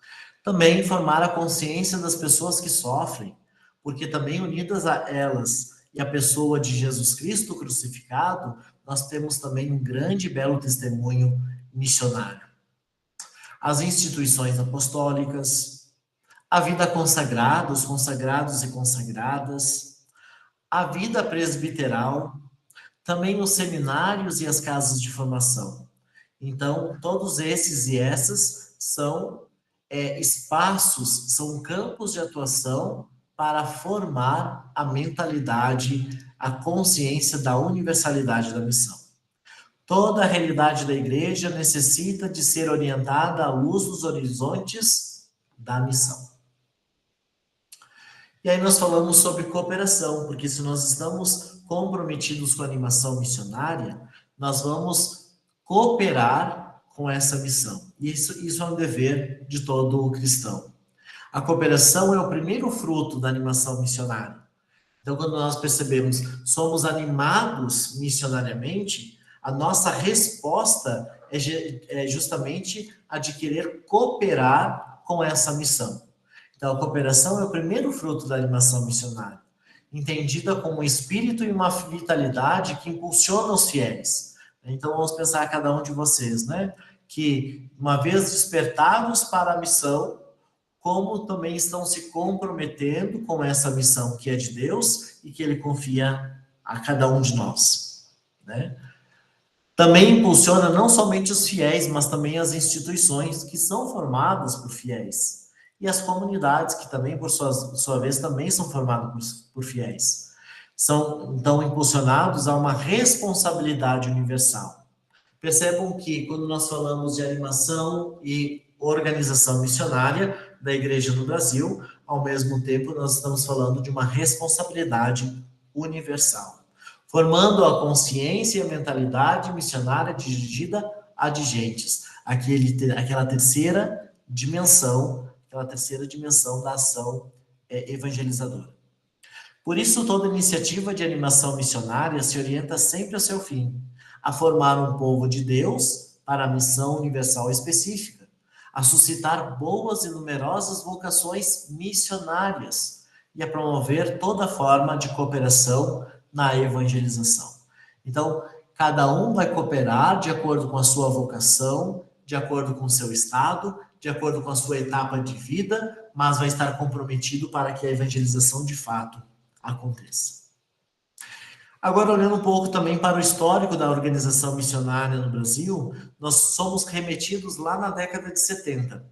Também formar a consciência das pessoas que sofrem, porque também unidas a elas e a pessoa de Jesus Cristo crucificado, nós temos também um grande e belo testemunho missionário. As instituições apostólicas, a vida consagrada, os consagrados e consagradas, a vida presbiteral, também os seminários e as casas de formação. Então, todos esses e essas são espaços, são campos de atuação para formar a mentalidade, a consciência da universalidade da missão. Toda a realidade da igreja necessita de ser orientada à luz dos horizontes da missão. E aí nós falamos sobre cooperação, porque se nós estamos comprometidos com a animação missionária, nós vamos cooperar com essa missão. Isso é um dever de todo cristão. A cooperação é o primeiro fruto da animação missionária. Então, quando nós percebemos, somos animados missionariamente, a nossa resposta é justamente a de querer cooperar com essa missão. Então, a cooperação é o primeiro fruto da animação missionária, entendida como um espírito e uma vitalidade que impulsiona os fiéis. Então, vamos pensar cada um de vocês, né? Que, uma vez despertados para a missão, como também estão se comprometendo com essa missão que é de Deus e que Ele confia a cada um de nós, né? Também impulsiona não somente os fiéis, mas também as instituições que são formadas por fiéis. E as comunidades, que também, por sua vez, também são formadas por fiéis. São, então, impulsionados a uma responsabilidade universal. Percebam que, quando nós falamos de animação e organização missionária da Igreja no Brasil, ao mesmo tempo, nós estamos falando de uma responsabilidade universal, formando a consciência e a mentalidade missionária dirigida a dirigentes, aquela terceira dimensão da ação evangelizadora. Por isso, toda iniciativa de animação missionária se orienta sempre a seu fim, a formar um povo de Deus para a missão universal específica, a suscitar boas e numerosas vocações missionárias e a promover toda forma de cooperação na evangelização. Então, cada um vai cooperar de acordo com a sua vocação, de acordo com o seu estado, de acordo com a sua etapa de vida, mas vai estar comprometido para que a evangelização de fato aconteça. Agora, olhando um pouco também para o histórico da organização missionária no Brasil, nós somos remetidos lá na década de 70.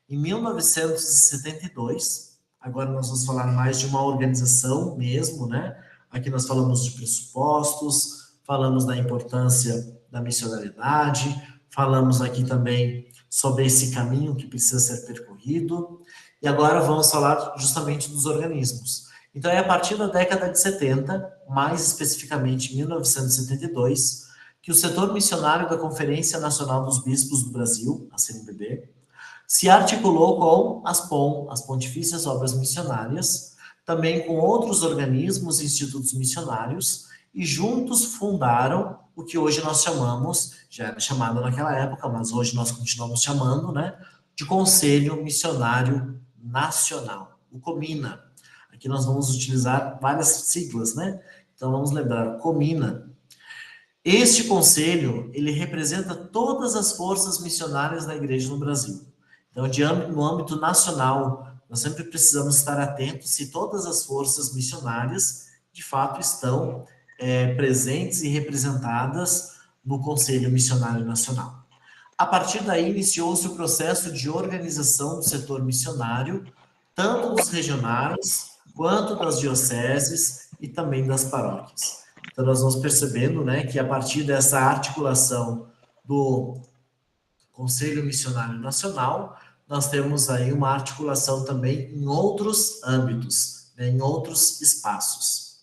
Em 1972, agora nós vamos falar mais de uma organização mesmo, né? Aqui nós falamos de pressupostos, falamos da importância da missionariedade, falamos aqui também sobre esse caminho que precisa ser percorrido, e agora vamos falar justamente dos organismos. Então, é a partir da década de 70, mais especificamente em 1972, que o setor missionário da Conferência Nacional dos Bispos do Brasil, a CNBB, se articulou com as POM, as Pontifícias Obras Missionárias, também com outros organismos e institutos missionários, e juntos fundaram o que hoje nós chamamos, já era chamado naquela época, mas hoje nós continuamos chamando, né, de Conselho Missionário Nacional, o COMINA. Aqui nós vamos utilizar várias siglas, né? Então vamos lembrar, COMINA. Este conselho, ele representa todas as forças missionárias da igreja no Brasil. Então, no âmbito nacional, nós sempre precisamos estar atentos se todas as forças missionárias, de fato, estão presentes e representadas no Conselho Missionário Nacional. A partir daí, iniciou-se o processo de organização do setor missionário, tanto dos regionais, quanto das dioceses e também das paróquias. Então, nós vamos percebendo, né, que a partir dessa articulação do Conselho Missionário Nacional, nós temos aí uma articulação também em outros âmbitos, né, em outros espaços.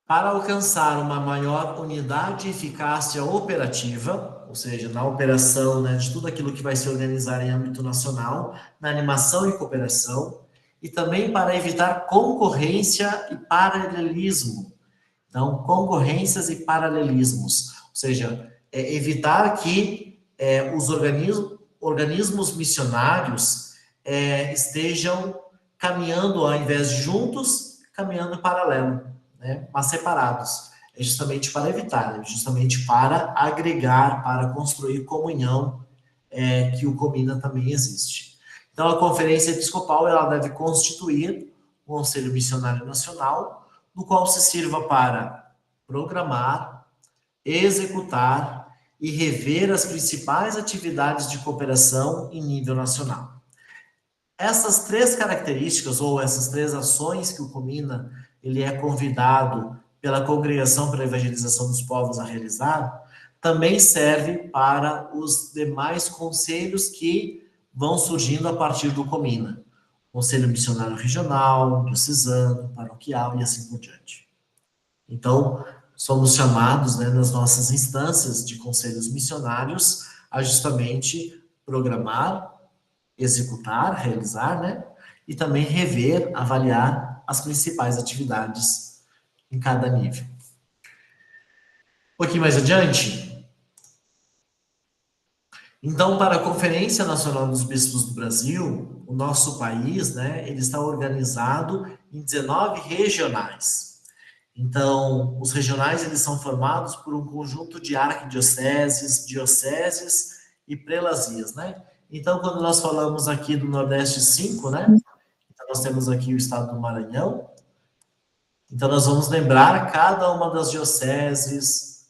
Para alcançar uma maior unidade e eficácia operativa, ou seja, na operação, né, de tudo aquilo que vai se organizar em âmbito nacional, na animação e cooperação, e também para evitar concorrência e paralelismo. Então, concorrências e paralelismos, ou seja, evitar que os organismos missionários estejam caminhando, ao invés de juntos, caminhando em paralelo, né, mas separados. É justamente para evitar, justamente para agregar, para construir comunhão, que o COMINA também existe. Então, a Conferência Episcopal ela deve constituir o Conselho Missionário Nacional, no qual se sirva para programar, executar e rever as principais atividades de cooperação em nível nacional. Essas três características, ou essas três ações que o COMINA ele é convidado pela Congregação para a Evangelização dos Povos a realizar, também serve para os demais conselhos que vão surgindo a partir do COMINA. Conselho Missionário Regional, Diocesano, Paroquial e assim por diante. Então, somos chamados, né, nas nossas instâncias de conselhos missionários a justamente programar, executar, realizar, né, e também rever, avaliar as principais atividades em cada nível. Um pouquinho mais adiante. Então, para a Conferência Nacional dos Bispos do Brasil, o nosso país, né, ele está organizado em 19 regionais. Então, os regionais, eles são formados por um conjunto de arquidioceses, dioceses e prelazias, né? Então, quando nós falamos aqui do Nordeste 5, né, então nós temos aqui o estado do Maranhão, Então, nós vamos lembrar cada uma das dioceses,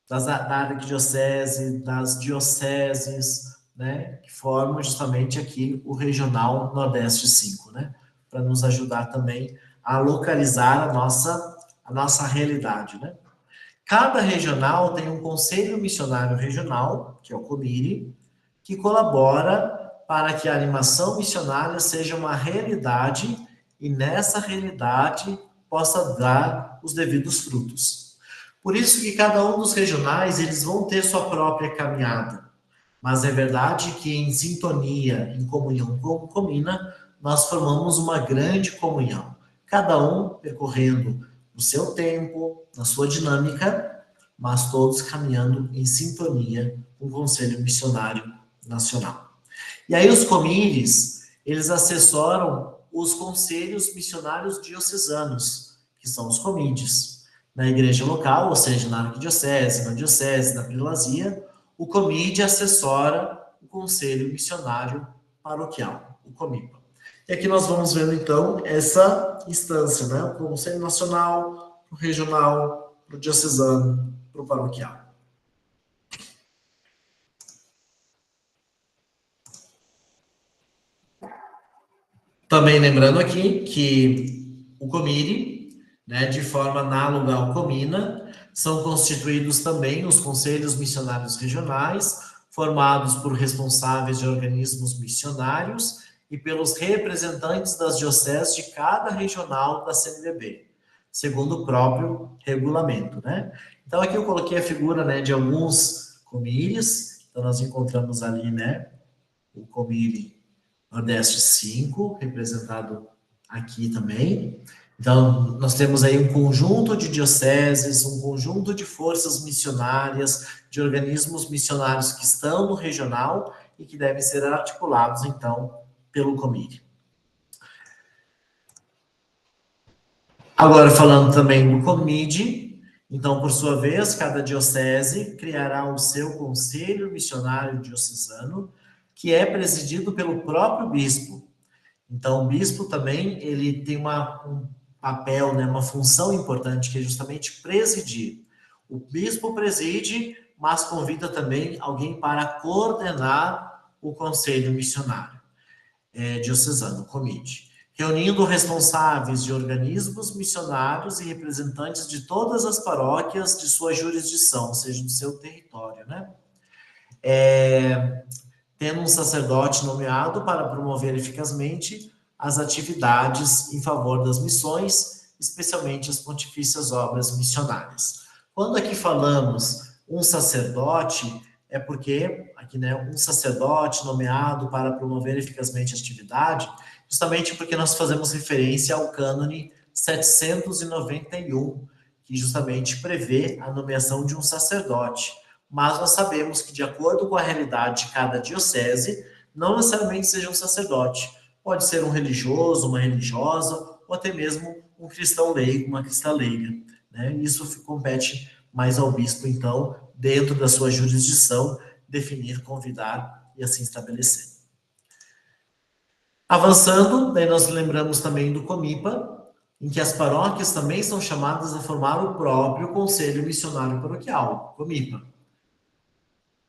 da arquidiocese, das dioceses, né, que formam justamente aqui o Regional Nordeste 5, né, para nos ajudar também a localizar a nossa realidade, né. Cada regional tem um conselho missionário regional, que é o COMIRE, que colabora para que a animação missionária seja uma realidade e nessa realidade possa dar os devidos frutos. Por isso que cada um dos regionais, eles vão ter sua própria caminhada. Mas é verdade que em sintonia, em comunhão com Comina, nós formamos uma grande comunhão. Cada um percorrendo o seu tempo, na sua dinâmica, mas todos caminhando em sintonia com o Conselho Missionário Nacional. E aí os comíres, eles assessoram os conselhos missionários diocesanos, que são os comídes. Na igreja local, ou seja, na arquidiocese, na diocese, na prelazia, o comíde assessora o conselho missionário paroquial, o comipa. E aqui nós vamos vendo, então, essa instância, né? O conselho nacional, o regional, o diocesano, o paroquial. Também lembrando aqui que o comire, né, de forma análoga ao comina, são constituídos também os conselhos missionários regionais, formados por responsáveis de organismos missionários e pelos representantes das dioceses de cada regional da CNBB, segundo o próprio regulamento, né? Então aqui eu coloquei a figura, né, de alguns comírios. Então nós encontramos ali, né, o comírio Nordeste 5, representado aqui também. Então, nós temos aí um conjunto de dioceses, um conjunto de forças missionárias, de organismos missionários que estão no regional e que devem ser articulados, então, pelo COMIRE. Agora, falando também do COMIDE, então, por sua vez, cada diocese criará o seu conselho missionário diocesano, que é presidido pelo próprio bispo. Então, o bispo também, ele tem um papel, né, uma função importante, que é justamente presidir. O bispo preside, mas convida também alguém para coordenar o conselho missionário diocesano, o COMIDE, reunindo responsáveis de organismos missionários e representantes de todas as paróquias de sua jurisdição, ou seja, do seu território, né? Tendo um sacerdote nomeado para promover eficazmente as atividades em favor das missões, especialmente as pontifícias obras missionárias. Quando aqui falamos um sacerdote, é porque aqui, né, um sacerdote nomeado para promover eficazmente a atividade, justamente porque nós fazemos referência ao cânone 791, que justamente prevê a nomeação de um sacerdote. Mas nós sabemos que, de acordo com a realidade de cada diocese, não necessariamente seja um sacerdote. Pode ser um religioso, uma religiosa, ou até mesmo um cristão leigo, uma cristã leiga, né? Isso compete mais ao bispo, então, dentro da sua jurisdição, definir, convidar e assim estabelecer. Avançando, daí nós lembramos também do COMIPA, em que as paróquias também são chamadas a formar o próprio Conselho Missionário Paroquial, COMIPA,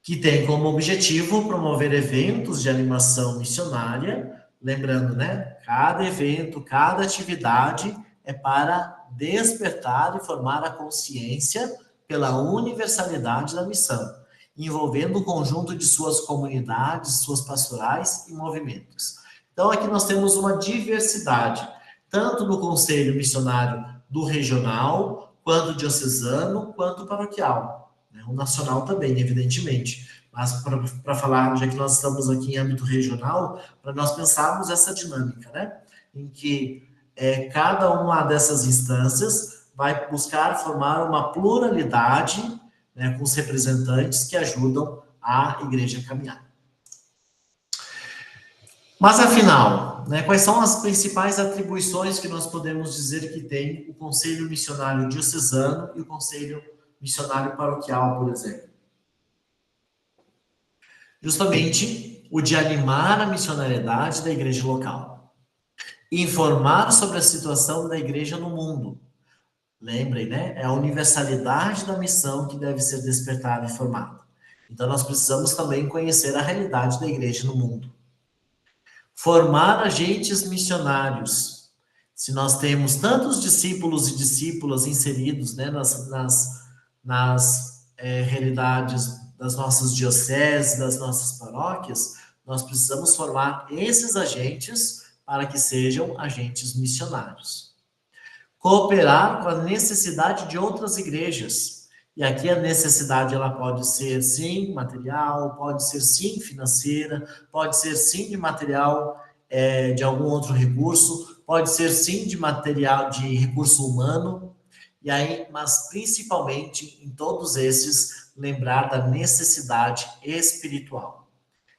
que tem como objetivo promover eventos de animação missionária, lembrando, né, cada evento, cada atividade é para despertar e formar a consciência pela universalidade da missão, envolvendo o conjunto de suas comunidades, suas pastorais e movimentos. Então, aqui nós temos uma diversidade, tanto no conselho missionário do regional, quanto diocesano, quanto paroquial. O nacional também, evidentemente. Mas para falar, já que nós estamos aqui em âmbito regional, para nós pensarmos essa dinâmica, né? Em que cada uma dessas instâncias vai buscar formar uma pluralidade, né, com os representantes que ajudam a igreja a caminhar. Mas, afinal, né, quais são as principais atribuições que nós podemos dizer que tem o Conselho Missionário Diocesano e o Conselho Missionário Paroquial, por exemplo? Justamente o de animar a missionariedade da igreja local, informar sobre a situação da igreja no mundo, Lembrem, né? É a universalidade da missão que deve ser despertada e formada. Então, nós precisamos também conhecer a realidade da igreja no mundo. Formar agentes missionários. Se nós temos tantos discípulos e discípulas inseridos, né, nas realidades das nossas dioceses, das nossas paróquias, nós precisamos formar esses agentes para que sejam agentes missionários. Cooperar com a necessidade de outras igrejas. E aqui a necessidade ela pode ser, sim, material, pode ser, sim, financeira, pode ser, sim, de material, de algum outro recurso, pode ser, sim, de material, de recurso humano, e aí, mas principalmente, em todos esses, lembrar da necessidade espiritual.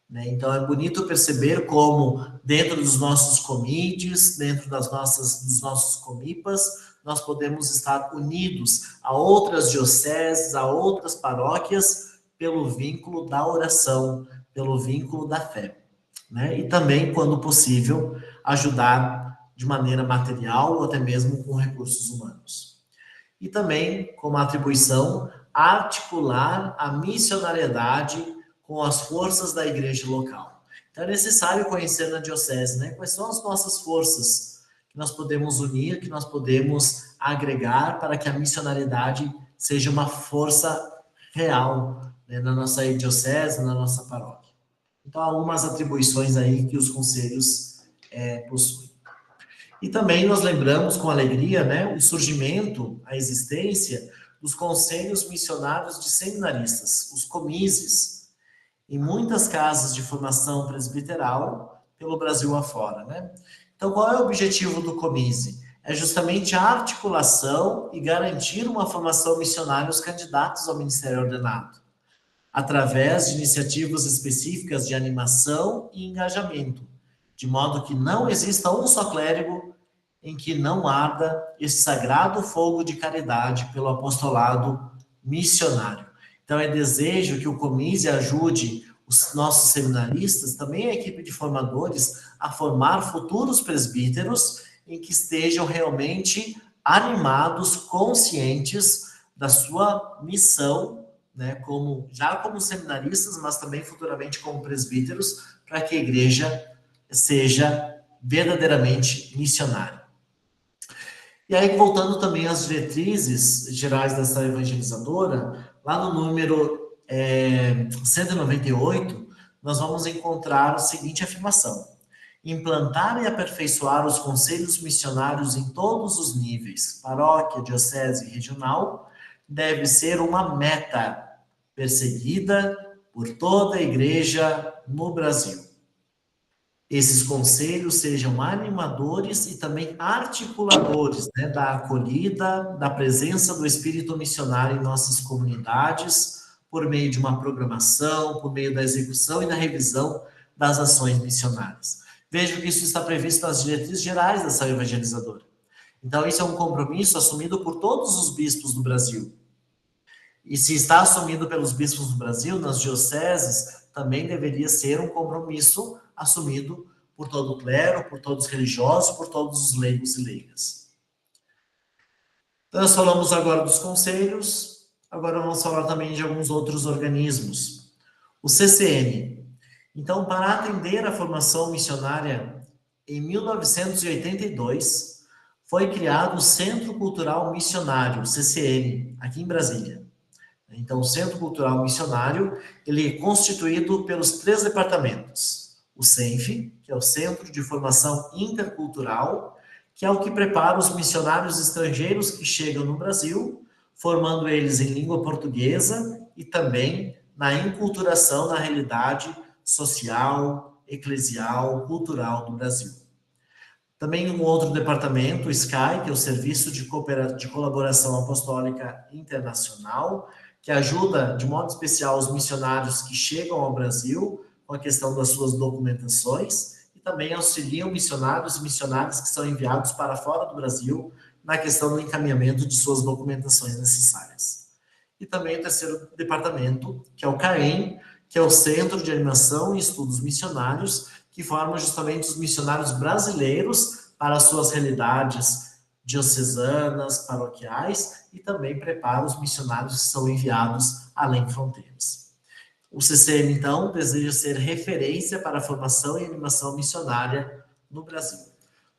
Né? Então, é bonito perceber como, dentro dos nossos comites, dentro dos nossos comipas, nós podemos estar unidos a outras dioceses, a outras paróquias, pelo vínculo da oração, pelo vínculo da fé. Né? E também, quando possível, ajudar de maneira material ou até mesmo com recursos humanos. E também, como atribuição, articular a missionariedade com as forças da igreja local. Então, é necessário conhecer na diocese, né? Quais são as nossas forças que nós podemos unir, que nós podemos agregar para que a missionariedade seja uma força real, né, na nossa diocese, na nossa paróquia. Então, algumas atribuições aí que os conselhos possuem. E também nós lembramos com alegria, né, o surgimento, a existência dos conselhos missionários de seminaristas, os comises, em muitas casas de formação presbiteral pelo Brasil afora, né? Então, qual é o objetivo do comise? É justamente a articulação e garantir uma formação missionária aos candidatos ao ministério ordenado, através de iniciativas específicas de animação e engajamento, de modo que não exista um só clérigo em que não arda esse sagrado fogo de caridade pelo apostolado missionário. Então, é desejo que o comise ajude os nossos seminaristas, também a equipe de formadores, a formar futuros presbíteros em que estejam realmente animados, conscientes da sua missão, né, como seminaristas, mas também futuramente como presbíteros, para que a igreja seja verdadeiramente missionária. E aí, voltando também às diretrizes gerais dessa evangelizadora, lá no número 198, nós vamos encontrar a seguinte afirmação: implantar e aperfeiçoar os conselhos missionários em todos os níveis, paróquia, diocese e regional, deve ser uma meta perseguida por toda a igreja no Brasil. Esses conselhos sejam animadores e também articuladores, né, da acolhida, da presença do espírito missionário em nossas comunidades, por meio de uma programação, por meio da execução e da revisão das ações missionárias. Vejo que isso está previsto nas diretrizes gerais dessa evangelizadora. Então, isso é um compromisso assumido por todos os bispos do Brasil. E se está assumido pelos bispos do Brasil, nas dioceses, também deveria ser um compromisso assumido por todo o clero, por todos os religiosos, por todos os leigos e leigas. Então, nós falamos agora dos conselhos, agora vamos falar também de alguns outros organismos. O CCM. Então, para atender a formação missionária, em 1982, foi criado o Centro Cultural Missionário, CCM, aqui em Brasília. Então, o Centro Cultural Missionário, ele é constituído pelos 3 departamentos. O CENF, que é o Centro de Formação Intercultural, que é o que prepara os missionários estrangeiros que chegam no Brasil, formando eles em língua portuguesa e também na enculturação na realidade social, eclesial, cultural do Brasil. Também um outro departamento, o SCAI, que é o Serviço de Colaboração Apostólica Internacional, que ajuda, de modo especial, os missionários que chegam ao Brasil com a questão das suas documentações e também auxiliam missionários e missionárias que são enviados para fora do Brasil na questão do encaminhamento de suas documentações necessárias. E também o terceiro departamento, que é o CAEM, que é o Centro de Animação e Estudos Missionários, que forma justamente os missionários brasileiros para as suas realidades diocesanas, paroquiais e também prepara os missionários que são enviados além fronteiras. O CCM, então, deseja ser referência para a formação e animação missionária no Brasil.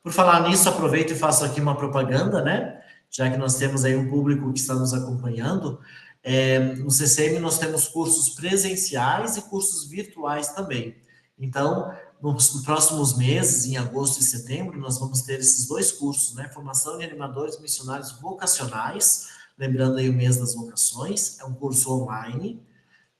Por falar nisso, aproveito e faço aqui uma propaganda, né? Já que nós temos aí um público que está nos acompanhando. No CCM nós temos cursos presenciais e cursos virtuais também. Então, nos próximos meses, em agosto e setembro, nós vamos ter esses dois cursos, né? Formação de animadores missionários vocacionais, lembrando aí o mês das vocações, é um curso online,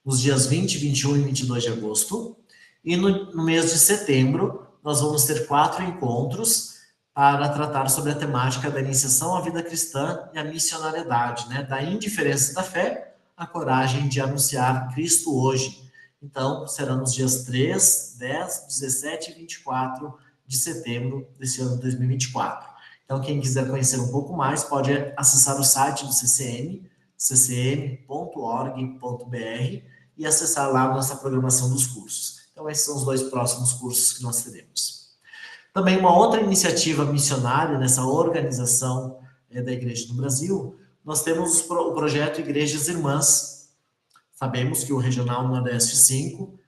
nos dias 20, 21 e 22 de agosto. E no mês de setembro, nós vamos ter 4 encontros para tratar sobre a temática da iniciação à vida cristã e a missionariedade, né? Da indiferença da fé à coragem de anunciar Cristo hoje. Então, serão nos dias 3, 10, 17 e 24 de setembro desse ano de 2024. Então, quem quiser conhecer um pouco mais, pode acessar o site do CCM, ccm.org.br, e acessar lá a nossa programação dos cursos. Então, esses são os 2 próximos cursos que nós teremos. Também uma outra iniciativa missionária nessa organização da Igreja no Brasil, nós temos o projeto Igrejas Irmãs. Sabemos que o Regional Nordeste 5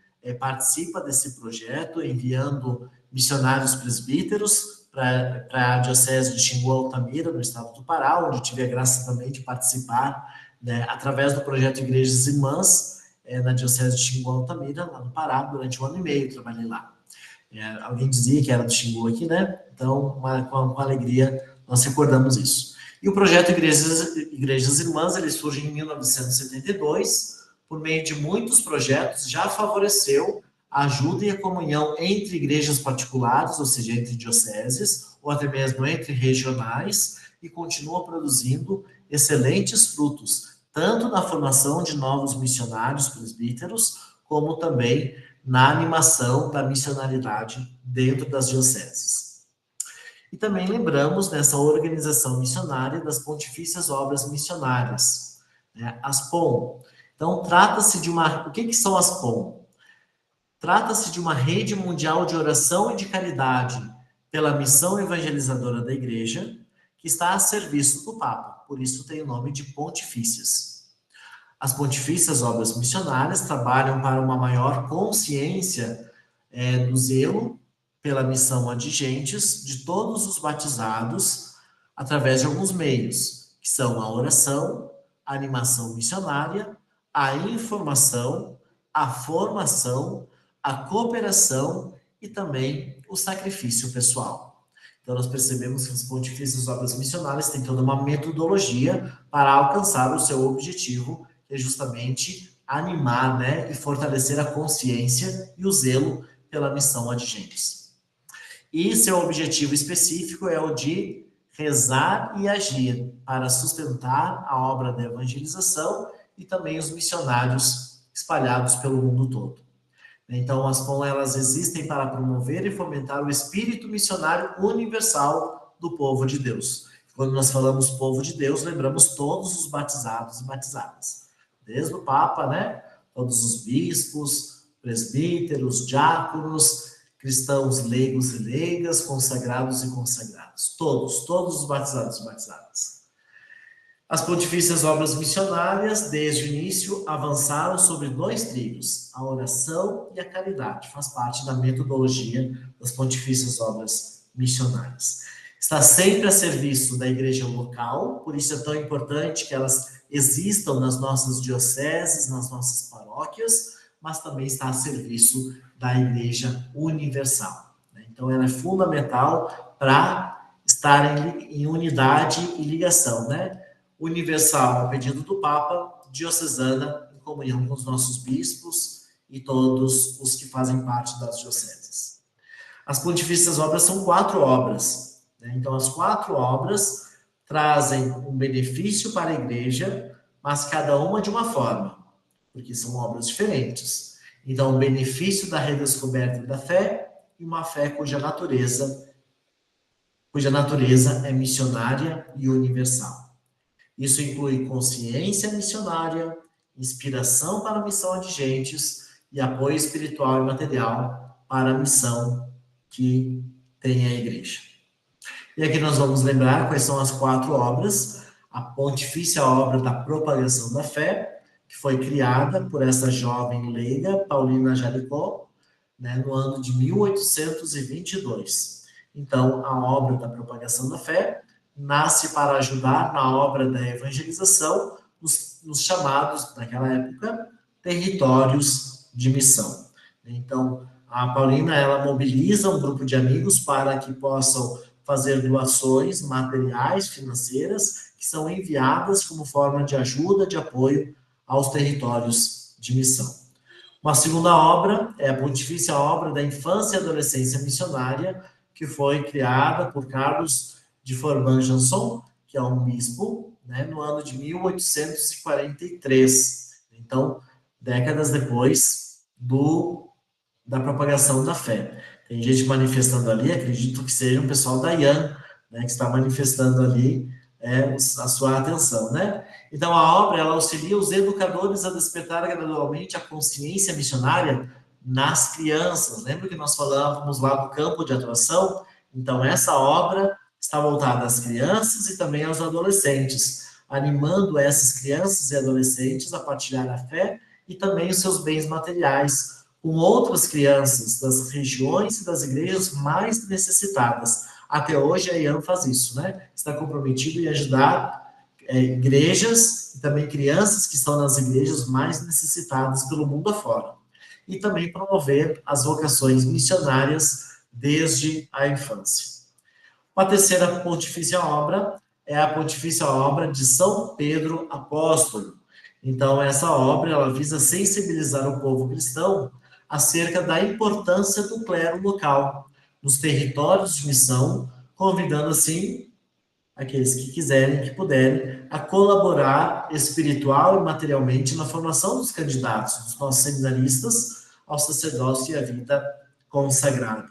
participa desse projeto, enviando missionários presbíteros para a Diocese de Xingu Altamira, no estado do Pará, onde eu tive a graça também de participar, né, através do projeto Igrejas Irmãs, na Diocese de Xingu Altamira, lá no Pará, durante 1 ano e meio, trabalhei lá. Alguém dizia que era do Xingu aqui, né? Então, com alegria, nós recordamos isso. E o projeto Igrejas Irmãs, ele surge em 1972, por meio de muitos projetos, já favoreceu a ajuda e a comunhão entre igrejas particulares, ou seja, entre dioceses, ou até mesmo entre regionais, e continua produzindo excelentes frutos, tanto na formação de novos missionários presbíteros, como também na animação da missionariedade dentro das dioceses. E também lembramos nessa organização missionária das Pontifícias Obras Missionárias, né, as POM. Então, trata-se de uma... O que são as POM? Trata-se de uma rede mundial de oração e de caridade pela missão evangelizadora da Igreja, que está a serviço do Papa, por isso tem o nome de Pontifícias. As Pontifícias Obras Missionárias trabalham para uma maior consciência do zelo pela missão adigentes de todos os batizados através de alguns meios, que são a oração, a animação missionária, a informação, a formação, a cooperação e também o sacrifício pessoal. Então, nós percebemos que as Pontifícias Obras Missionárias têm toda uma metodologia para alcançar o seu objetivo, que é justamente animar, né, e fortalecer a consciência e o zelo pela missão adigentes. E seu objetivo específico é o de rezar e agir para sustentar a obra da evangelização e também os missionários espalhados pelo mundo todo. Então, as POM, elas existem para promover e fomentar o espírito missionário universal do povo de Deus. Quando nós falamos povo de Deus, lembramos todos os batizados e batizadas. Desde o Papa, né? Todos os bispos, presbíteros, diáconos, cristãos leigos e leigas, consagrados e consagradas. Todos os batizados e batizadas. As Pontifícias Obras Missionárias, desde o início, avançaram sobre 2 trilhos, a oração e a caridade. Faz parte da metodologia das Pontifícias Obras Missionárias. Está sempre a serviço da igreja local, por isso é tão importante que elas existam nas nossas dioceses, nas nossas paróquias, mas também está a serviço da igreja universal. Então, ela é fundamental para estar em unidade e ligação, né? Universal, a pedido do Papa, diocesana, em comunhão com os nossos bispos e todos os que fazem parte das dioceses. As Pontifícias Obras são 4 obras, né? Então, as 4 obras trazem um benefício para a igreja, mas cada uma de uma forma, porque são obras diferentes. Então, o benefício da redescoberta da fé e uma fé cuja natureza é missionária e universal. Isso inclui consciência missionária, inspiração para a missão adigentes e apoio espiritual e material para a missão que tem a igreja. E aqui nós vamos lembrar quais são as 4 obras. A Pontifícia Obra da Propagação da Fé, que foi criada por essa jovem leiga, Paulina Jaricó, né, no ano de 1822. Então, a obra da propagação da fé nasce para ajudar na obra da evangelização nos chamados, naquela época, territórios de missão. Então, a Paulina, ela mobiliza um grupo de amigos para que possam fazer doações materiais, financeiras, que são enviadas como forma de ajuda, de apoio aos territórios de missão. Uma segunda obra é a Pontifícia Obra da Infância e Adolescência Missionária, que foi criada por Carlos de Forman-Janson, que é um bispo, né, no ano de 1843. Então, décadas depois da propagação da fé. Tem gente manifestando ali, acredito que seja um pessoal da IAN, né, que está manifestando ali a sua atenção, né? Então, a obra, ela auxilia os educadores a despertar gradualmente a consciência missionária nas crianças. Lembra que nós falávamos lá do campo de atuação? Então, essa obra está voltada às crianças e também aos adolescentes, animando essas crianças e adolescentes a partilhar a fé e também os seus bens materiais com outras crianças das regiões e das igrejas mais necessitadas. Até hoje a IAM faz isso, né? Está comprometido em ajudar igrejas e também crianças que estão nas igrejas mais necessitadas pelo mundo afora. E também promover as vocações missionárias desde a infância. Uma terceira pontifícia obra é a Pontifícia Obra de São Pedro Apóstolo. Então, essa obra, ela visa sensibilizar o povo cristão acerca da importância do clero local nos territórios de missão, convidando, assim, aqueles que quiserem, que puderem, a colaborar espiritual e materialmente na formação dos candidatos, dos nossos seminaristas, ao sacerdócio e à vida consagrada.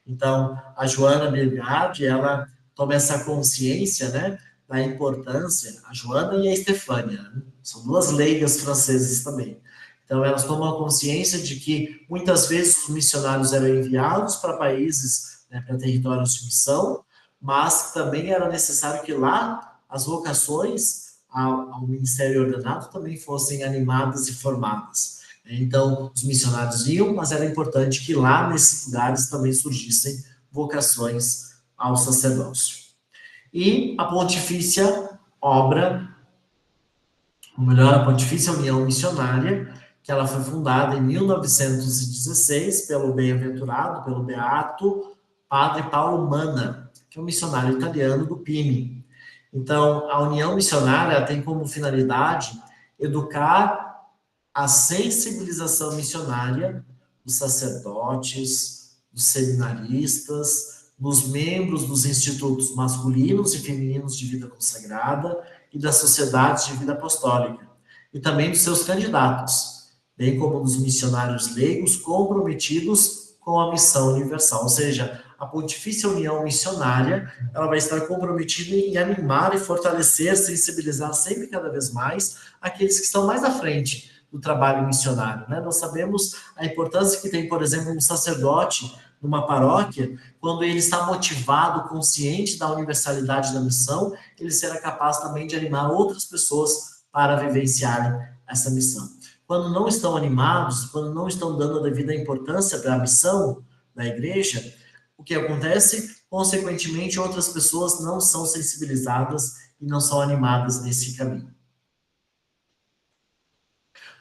Então, a Joana Bergard, ela toma essa consciência, né, da importância, a Joana e a Estefânia, né? São duas leigas francesas também. Então, elas tomam consciência de que, muitas vezes, os missionários eram enviados para países, né, para territórios de missão, mas também era necessário que lá as vocações ao ministério ordenado também fossem animadas e formadas. Então, os missionários iam, mas era importante que lá, nesses lugares, também surgissem vocações ao sacerdócio. E a Pontifícia Obra, ou melhor, a Pontifícia União Missionária, que ela foi fundada em 1916 pelo bem-aventurado, pelo beato Padre Paulo Manna, que é um missionário italiano do PIMI. Então, a União Missionária tem como finalidade educar a sensibilização missionária dos sacerdotes, dos seminaristas, dos membros dos institutos masculinos e femininos de vida consagrada e das sociedades de vida apostólica, e também dos seus candidatos, bem como dos missionários leigos comprometidos com a missão universal. Ou seja, a Pontifícia União Missionária, ela vai estar comprometida em animar e fortalecer, sensibilizar sempre cada vez mais aqueles que estão mais à frente do trabalho missionário, né? Nós sabemos a importância que tem, por exemplo, um sacerdote numa paróquia, quando ele está motivado, consciente da universalidade da missão, ele será capaz também de animar outras pessoas para vivenciarem essa missão. Quando não estão animados, quando não estão dando a devida importância para a missão da igreja, o que acontece? Consequentemente, outras pessoas não são sensibilizadas e não são animadas nesse caminho.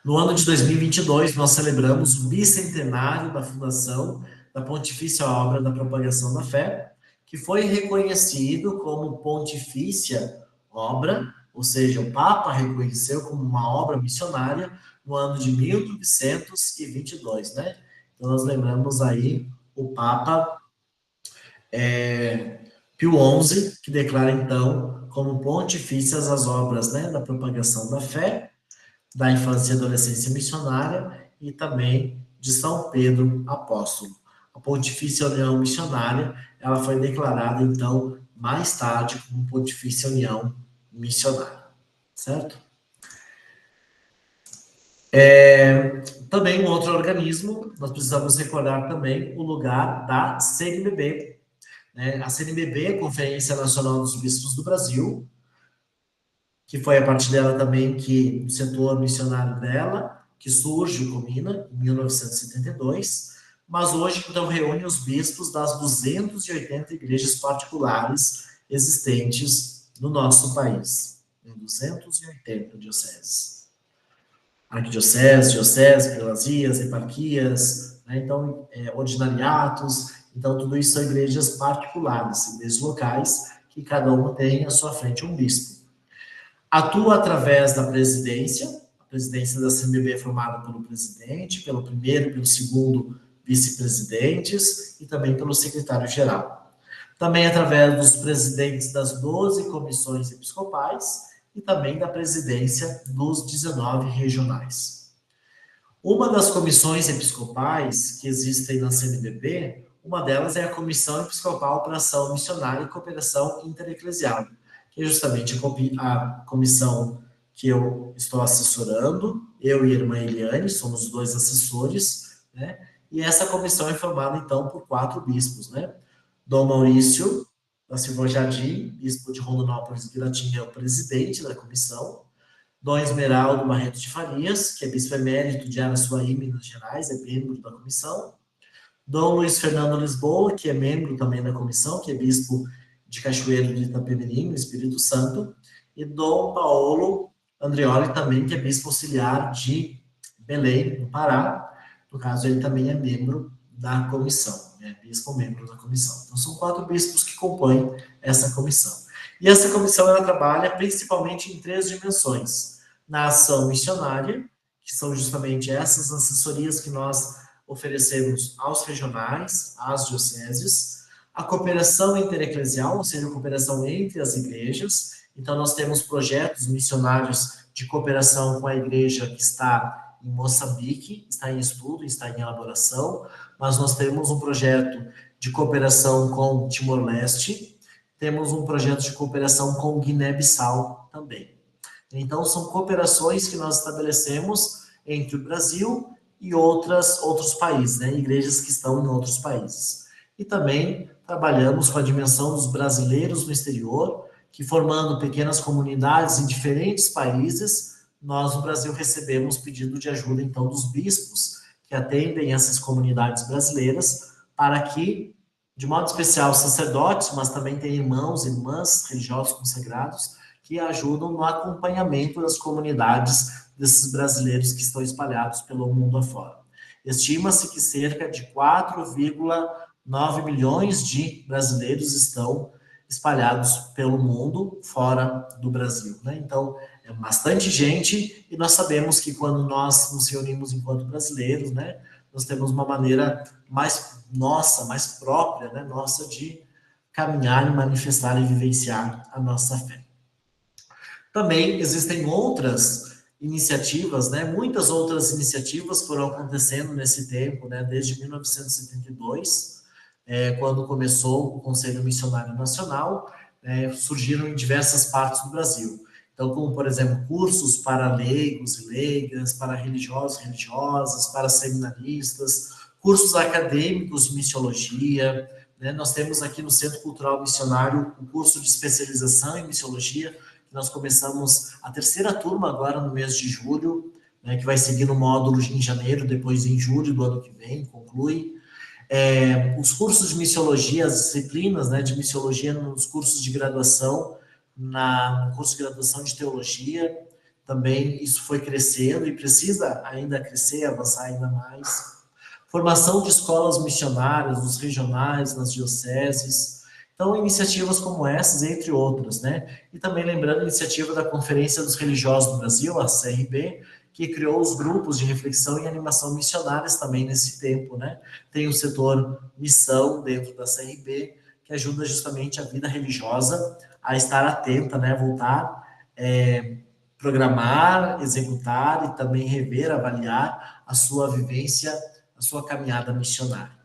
No ano de 2022, nós celebramos o bicentenário da fundação da Pontifícia Obra da Propagação da Fé, que foi reconhecido como Pontifícia Obra, ou seja, o Papa reconheceu como uma obra missionária no ano de 1922, né? Então, nós lembramos aí o Papa Pio XI, que declara, então, como pontifícias as obras, né, da propagação da fé, da infância e adolescência missionária e também de São Pedro Apóstolo. A Pontifícia União Missionária, ela foi declarada, então, mais tarde como Pontifícia União Missionária, certo? Também um outro organismo, nós precisamos recordar também o lugar da CNBB. né? A CNBB, Conferência Nacional dos Bispos do Brasil, que foi a partir dela também que o setor missionário dela, que surge o Comina, em 1972, mas hoje, então, reúne os bispos das 280 igrejas particulares existentes no nosso país. 280 dioceses. Arquidiocese, diocese, prelazias, eparquias, né? Então, ordinariatos. Então, tudo isso são igrejas particulares, igrejas locais, que cada uma tem à sua frente um bispo. Atua através da presidência, a presidência da CNBB é formada pelo presidente, pelo primeiro e pelo segundo vice-presidentes e também pelo secretário-geral. Também através dos presidentes das 12 comissões episcopais e também da presidência dos 19 regionais. Uma das comissões episcopais que existem na CNBB, uma delas é a Comissão Episcopal para Ação Missionária e Cooperação Intereclesial, que é justamente a comissão que eu estou assessorando, eu e a irmã Eliane, somos os dois assessores, né? E essa comissão é formada, então, por 4 bispos, né? Dom Maurício da Silva Jardim, bispo de Rondonópolis e Piratinga, é o presidente da comissão. Dom Esmeraldo Barreto de Farias, que é bispo emérito de Araçuaí, Minas Gerais, é membro da comissão. Dom Luiz Fernando Lisboa, que é membro também da comissão, que é bispo de Cachoeiro de Itapemirim, no Espírito Santo, e Dom Paulo Andreoli também, que é bispo auxiliar de Belém, no Pará. No caso, ele também é membro da comissão, é bispo membro da comissão. Então, são 4 bispos que compõem essa comissão. E essa comissão, ela trabalha principalmente em 3 dimensões. Na ação missionária, que são justamente essas assessorias que nós oferecemos aos regionais, às dioceses, a cooperação intereclesial, ou seja, a cooperação entre as igrejas. Então, nós temos projetos missionários de cooperação com a igreja que está em Moçambique, está em estudo, está em elaboração, mas nós temos um projeto de cooperação com Timor-Leste, temos um projeto de cooperação com Guiné-Bissau também. Então, são cooperações que nós estabelecemos entre o Brasil e outros países, né? Igrejas que estão em outros países. E também trabalhamos com a dimensão dos brasileiros no exterior, que formando pequenas comunidades em diferentes países, nós no Brasil recebemos pedido de ajuda, então, dos bispos que atendem essas comunidades brasileiras, para que, de modo especial, sacerdotes, mas também tem irmãos e irmãs religiosos consagrados, que ajudam no acompanhamento das comunidades desses brasileiros que estão espalhados pelo mundo afora. Estima-se que cerca de 4,9 milhões de brasileiros estão espalhados pelo mundo, fora do Brasil, né? Então, é bastante gente, e nós sabemos que quando nós nos reunimos enquanto brasileiros, né, nós temos uma maneira mais nossa, mais própria, né, nossa, de caminhar e manifestar e vivenciar a nossa fé. Também existem outras iniciativas, né, muitas outras iniciativas foram acontecendo nesse tempo, né, desde 1972, quando começou o Conselho Missionário Nacional, surgiram em diversas partes do Brasil. Então, como, por exemplo, cursos para leigos e leigas, para religiosos e religiosas, para seminaristas, cursos acadêmicos de missiologia, né? Nós temos aqui no Centro Cultural Missionário o curso de especialização em missiologia, que nós começamos a 3ª turma agora no mês de julho, né, que vai seguir no módulo em janeiro, depois em julho do ano que vem, conclui. Os cursos de missiologia, as disciplinas, né, de missiologia nos cursos de graduação, no curso de graduação de teologia, também isso foi crescendo e precisa ainda crescer, avançar ainda mais. Formação de escolas missionárias, nos regionais, nas dioceses. Então, iniciativas como essas, entre outras, né? E também lembrando a iniciativa da Conferência dos Religiosos do Brasil, a CRB, que criou os grupos de reflexão e animação missionárias também nesse tempo, né? Tem o setor missão dentro da CRB, que ajuda justamente a vida religiosa a estar atenta, né? Voltar, programar, executar e também rever, avaliar a sua vivência, a sua caminhada missionária.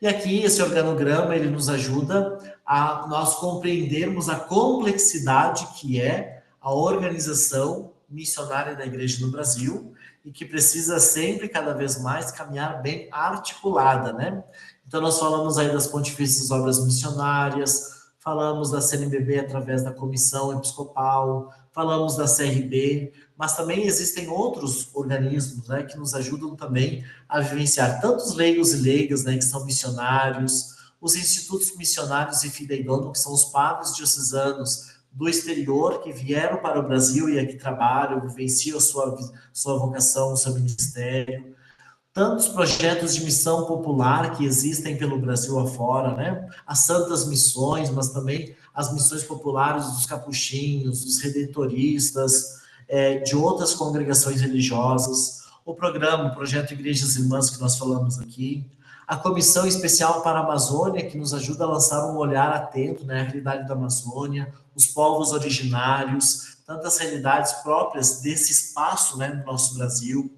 E aqui, esse organograma, ele nos ajuda a nós compreendermos a complexidade que é a organização missionária da Igreja no Brasil, e que precisa sempre, cada vez mais, caminhar bem articulada, né? Então, nós falamos aí das Pontifícias Obras Missionárias, falamos da CNBB através da Comissão Episcopal, falamos da CRB, mas também existem outros organismos, né, que nos ajudam também a vivenciar tanto os leigos e leigas, né, que são missionários, os institutos missionários e fideidono, que são os padres diocesanos do exterior que vieram para o Brasil e aqui trabalham, vivenciam a sua vocação, o seu ministério. Tantos projetos de missão popular que existem pelo Brasil afora, né? As santas missões, mas também as missões populares dos capuchinhos, dos redentoristas, de outras congregações religiosas, o programa, o projeto Igrejas Irmãs que nós falamos aqui, a Comissão Especial para a Amazônia, que nos ajuda a lançar um olhar atento, né, à realidade da Amazônia, os povos originários, tantas realidades próprias desse espaço, né, no nosso Brasil.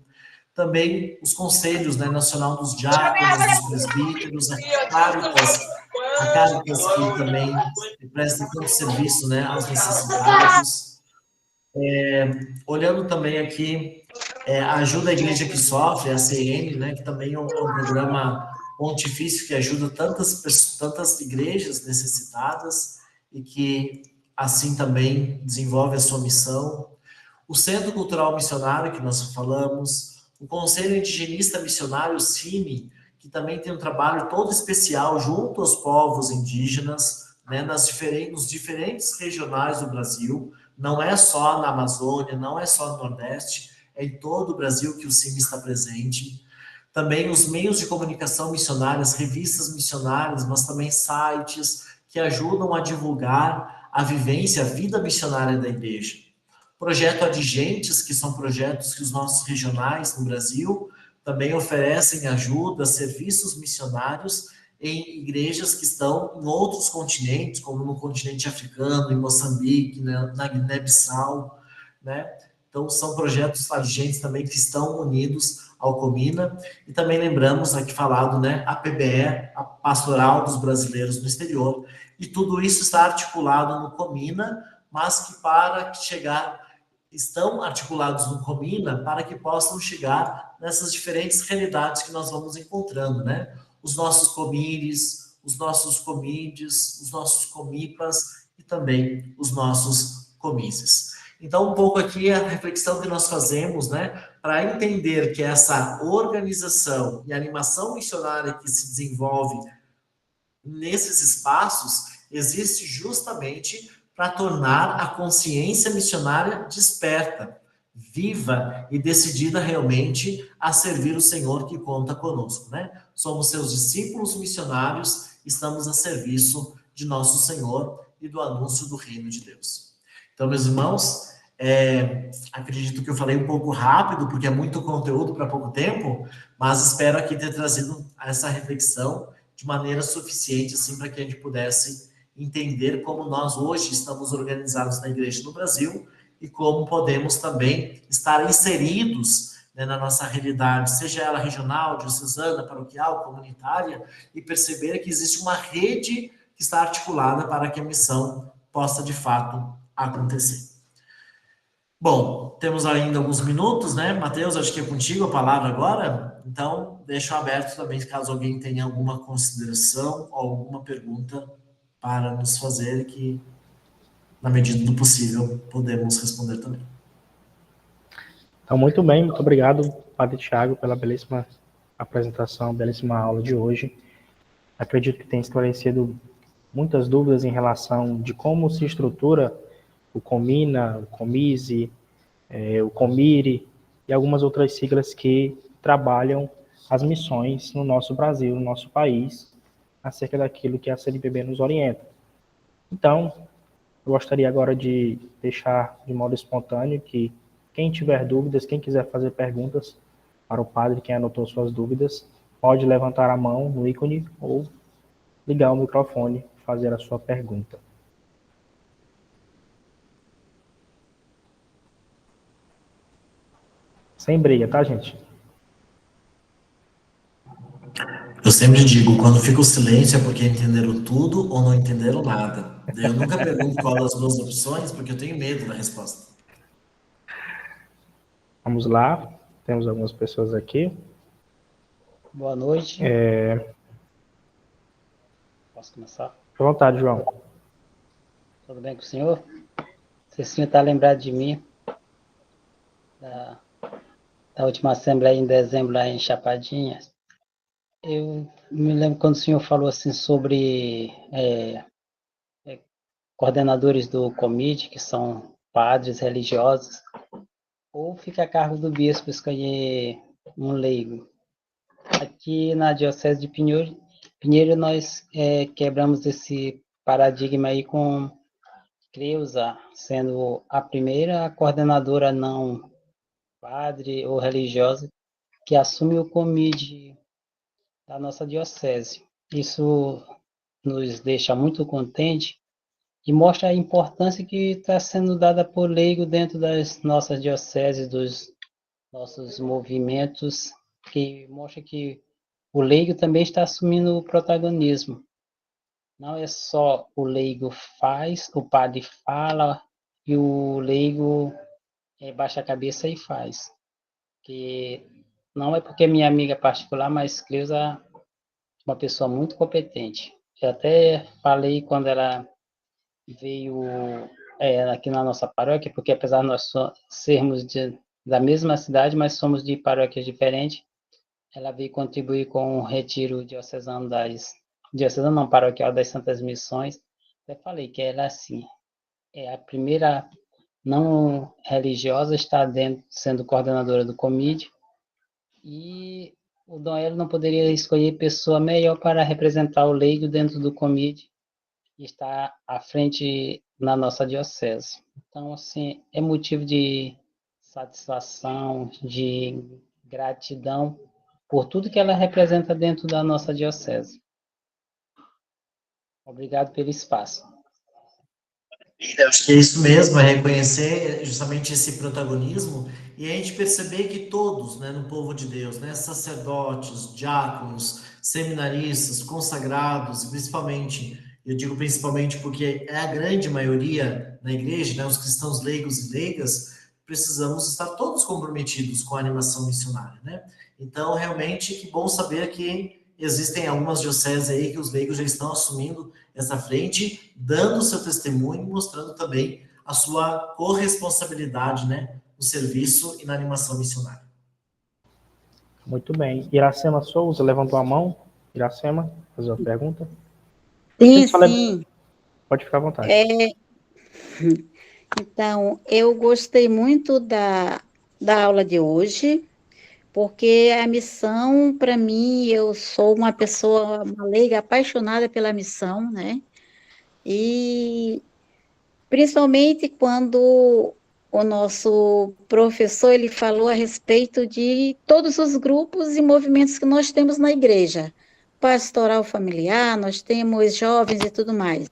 Também os conselhos, né, Nacional dos Diáconos, dos Presbíteros, a Caritas que também presta tanto serviço, né, aos necessitados. Olhando também aqui, a Ajuda à Igreja que Sofre, a CN, né, que também é um programa pontifício que ajuda tantas igrejas necessitadas e que, assim, também desenvolve a sua missão. O Centro Cultural Missionário, que nós falamos, o Conselho Indigenista Missionário, CIMI, que também tem um trabalho todo especial junto aos povos indígenas, né, nos diferentes regionais do Brasil, não é só na Amazônia, não é só no Nordeste, é em todo o Brasil que o CIMI está presente. Também os meios de comunicação missionárias, revistas missionárias, mas também sites que ajudam a divulgar a vivência, a vida missionária da igreja. Projeto Adigentes, que são projetos que os nossos regionais no Brasil também oferecem ajuda, serviços missionários em igrejas que estão em outros continentes, como no continente africano, em Moçambique, na Guiné-Bissau, né? Então, são projetos adigentes também que estão unidos ao Comina, e também lembramos aqui falado, né, a PBE, a Pastoral dos Brasileiros no Exterior, e tudo isso está articulado no Comina, mas que para chegar, estão articulados no Comina para que possam chegar nessas diferentes realidades que nós vamos encontrando, né? Os nossos comires, os nossos comides, os nossos comipas e também os nossos comises. Então, um pouco aqui a reflexão que nós fazemos, né, para entender que essa organização e animação missionária que se desenvolve nesses espaços existe justamente para tornar a consciência missionária desperta, viva e decidida realmente a servir o Senhor que conta conosco, né? Somos seus discípulos missionários, estamos a serviço de nosso Senhor e do anúncio do reino de Deus. Então, meus irmãos, acredito que eu falei um pouco rápido, porque é muito conteúdo para pouco tempo, mas espero aqui ter trazido essa reflexão de maneira suficiente, assim, para que a gente pudesse entender como nós hoje estamos organizados na igreja no Brasil e como podemos também estar inseridos, né, na nossa realidade, seja ela regional, diocesana, paroquial, comunitária, e perceber que existe uma rede que está articulada para que a missão possa, de fato, acontecer. Bom, temos ainda alguns minutos, né? Mateus, acho que é contigo a palavra agora, então deixo aberto também, caso alguém tenha alguma consideração ou alguma pergunta para nos fazer, que, na medida do possível, podemos responder também. Então, muito bem, muito obrigado, Padre Thiago, pela belíssima apresentação, belíssima aula de hoje. Acredito que tenha esclarecido muitas dúvidas em relação de como se estrutura o Comina, o Comise, o Comire e algumas outras siglas que trabalham as missões no nosso Brasil, no nosso país, acerca daquilo que a CNBB nos orienta. Então, eu gostaria agora de deixar de modo espontâneo que quem tiver dúvidas, quem quiser fazer perguntas para o padre, quem anotou suas dúvidas, pode levantar a mão no ícone ou ligar o microfone e fazer a sua pergunta. Sem briga, tá, gente? Eu sempre digo, quando fica o silêncio é porque entenderam tudo ou não entenderam nada. Eu nunca pergunto qual das duas opções, porque eu tenho medo da resposta. Vamos lá. Temos algumas pessoas aqui. Boa noite. Posso começar? Fique à vontade, João. Tudo bem com o senhor? Se o senhor está lembrado de mim, da última assembleia em dezembro lá em Chapadinha, eu me lembro quando o senhor falou assim sobre coordenadores do COMID, que são padres religiosos, ou fica a cargo do bispo escolher um leigo. Aqui na Diocese de Pinheiro nós quebramos esse paradigma aí com Creuza sendo a primeira coordenadora não padre ou religiosa que assume o COMID da nossa diocese. Isso nos deixa muito contente e mostra a importância que está sendo dada por leigo dentro das nossas dioceses, dos nossos movimentos, que mostra que o leigo também está assumindo o protagonismo. Não é só o leigo faz, o padre fala e o leigo baixa a cabeça e faz. Que não é porque é minha amiga particular, mas Cleusa é uma pessoa muito competente. Eu até falei quando ela veio aqui na nossa paróquia, porque apesar de nós sermos da mesma cidade, mas somos de paróquias diferentes, ela veio contribuir com o retiro diocesano paroquial das Santas Missões. Eu falei que ela, assim, é a primeira não religiosa a estar sendo coordenadora do COMID, e o Dom Hélio não poderia escolher pessoa melhor para representar o leigo dentro do COMID e estar à frente na nossa diocese. Então, assim, é motivo de satisfação, de gratidão por tudo que ela representa dentro da nossa diocese. Obrigado pelo espaço. Eu acho que é isso mesmo, é reconhecer justamente esse protagonismo e a gente perceber que todos, né, no povo de Deus, né, sacerdotes, diáconos, seminaristas, consagrados, e principalmente, eu digo principalmente porque é a grande maioria na igreja, né, os cristãos leigos e leigas, precisamos estar todos comprometidos com a animação missionária, né? Então, realmente, que bom saber que existem algumas dioceses aí que os leigos já estão assumindo essa frente, dando o seu testemunho, mostrando também a sua corresponsabilidade, né, no serviço e na animação missionária. Muito bem. Iracema Souza levantou a mão. Iracema, fazer uma pergunta? Sim, sim. Pode ficar à vontade. Então, eu gostei muito da aula de hoje, porque a missão, para mim, eu sou uma pessoa, uma leiga apaixonada pela missão, né? E principalmente quando o nosso professor ele falou a respeito de todos os grupos e movimentos que nós temos na igreja. Pastoral familiar, nós temos jovens e tudo mais.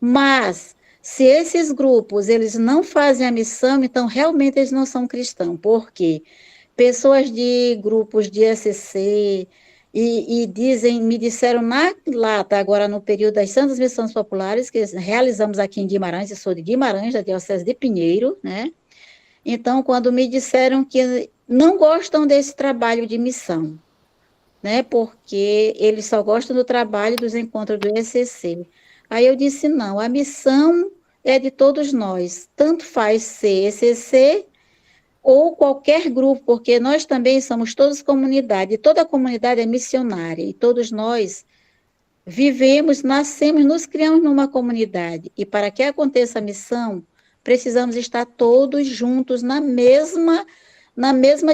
Mas, se esses grupos eles não fazem a missão, então realmente eles não são cristãos. Por quê? Pessoas de grupos de ECC me disseram na lata, agora no período das Santas Missões Populares, que realizamos aqui em Guimarães, eu sou de Guimarães, da Diocese de Pinheiro, né? Então, quando me disseram que não gostam desse trabalho de missão, né? Porque eles só gostam do trabalho dos encontros do ECC. Aí eu disse, não, a missão é de todos nós, tanto faz ser ECC ou qualquer grupo, porque nós também somos todos comunidade, e toda comunidade é missionária, e todos nós vivemos, nascemos, nos criamos numa comunidade, e para que aconteça a missão, precisamos estar todos juntos na mesma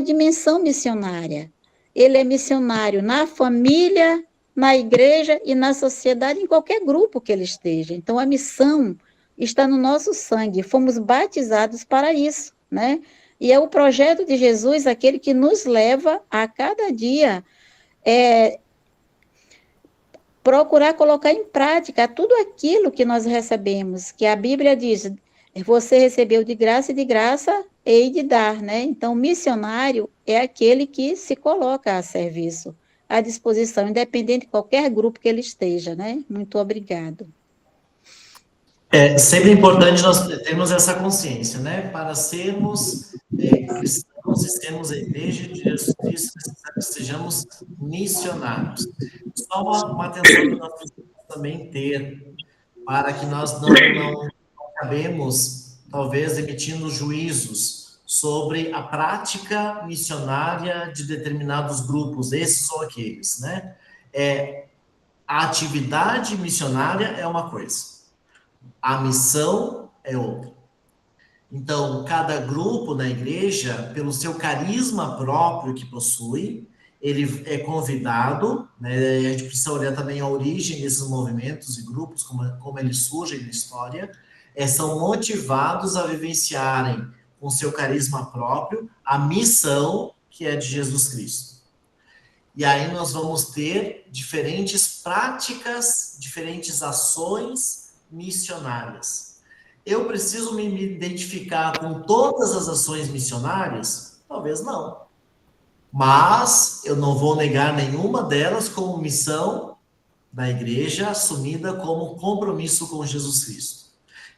dimensão missionária. Ele é missionário na família, na igreja e na sociedade, em qualquer grupo que ele esteja. Então, a missão está no nosso sangue, fomos batizados para isso, né? E é o projeto de Jesus aquele que nos leva a cada dia procurar colocar em prática tudo aquilo que nós recebemos, que a Bíblia diz, você recebeu de graça hei de dar, né? Então, missionário é aquele que se coloca a serviço, à disposição, independente de qualquer grupo que ele esteja, né? Muito obrigado. É sempre importante nós termos essa consciência, né? Para sermos cristãos e sermos a igreja de Jesus Cristo, necessário que sejamos missionários. Só uma atenção que nós precisamos também ter, para que nós não acabemos, talvez, emitindo juízos sobre a prática missionária de determinados grupos, esses ou aqueles, né? A atividade missionária é uma coisa. A missão é outra. Então, cada grupo na igreja, pelo seu carisma próprio que possui, ele é convidado, né? A gente precisa olhar também a origem desses movimentos e grupos, como eles surgem na história, são motivados a vivenciarem com seu carisma próprio a missão que é de Jesus Cristo. E aí nós vamos ter diferentes práticas, diferentes ações missionárias. Eu preciso me identificar com todas as ações missionárias? Talvez não. Mas eu não vou negar nenhuma delas como missão da igreja assumida como compromisso com Jesus Cristo.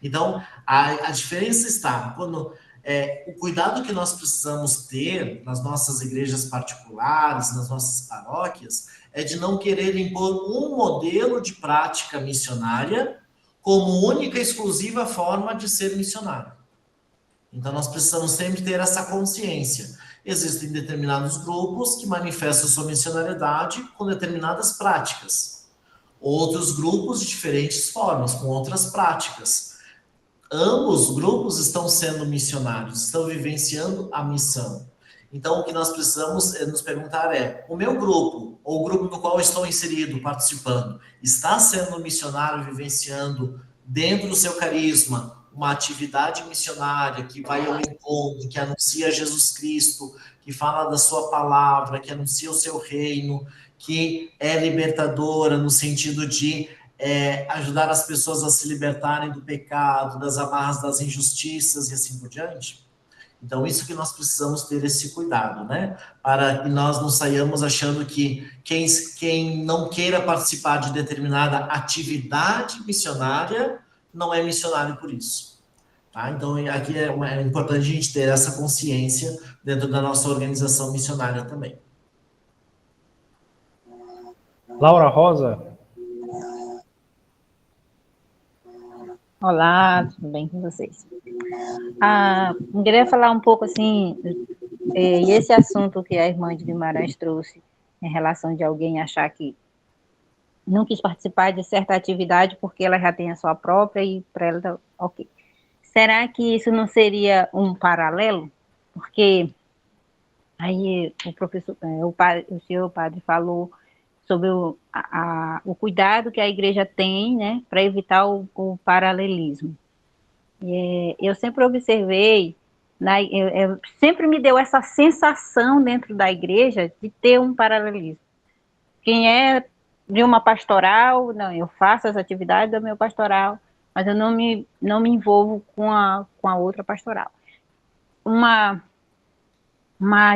Então, a diferença está quando o cuidado que nós precisamos ter nas nossas igrejas particulares, nas nossas paróquias, é de não querer impor um modelo de prática missionária como única e exclusiva forma de ser missionário. Então, nós precisamos sempre ter essa consciência. Existem determinados grupos que manifestam sua missionariedade com determinadas práticas. Outros grupos de diferentes formas, com outras práticas. Ambos grupos estão sendo missionários, estão vivenciando a missão. Então, o que nós precisamos nos perguntar é: o meu grupo, ou o grupo no qual estou inserido, participando, está sendo missionário, vivenciando dentro do seu carisma uma atividade missionária que vai ao encontro, que anuncia Jesus Cristo, que fala da sua palavra, que anuncia o seu reino, que é libertadora no sentido de ajudar as pessoas a se libertarem do pecado, das amarras das injustiças e assim por diante? Então, isso que nós precisamos ter esse cuidado, né? Para que nós não saiamos achando que quem não queira participar de determinada atividade missionária não é missionário por isso. Tá? Então, aqui é importante a gente ter essa consciência dentro da nossa organização missionária também. Laura Rosa. Olá, tudo bem com vocês? Eu queria falar um pouco assim, esse assunto que a irmã de Guimarães trouxe, em relação de alguém achar que não quis participar de certa atividade porque ela já tem a sua própria e para ela tá ok. Será que isso não seria um paralelo? Porque aí o professor, o senhor padre falou sobre o cuidado que a igreja tem, né, para evitar o paralelismo. Eu sempre observei, sempre me deu essa sensação dentro da igreja de ter um paralelismo. Quem é de uma pastoral, não, eu faço as atividades do meu pastoral, mas eu não me envolvo com a outra pastoral. Uma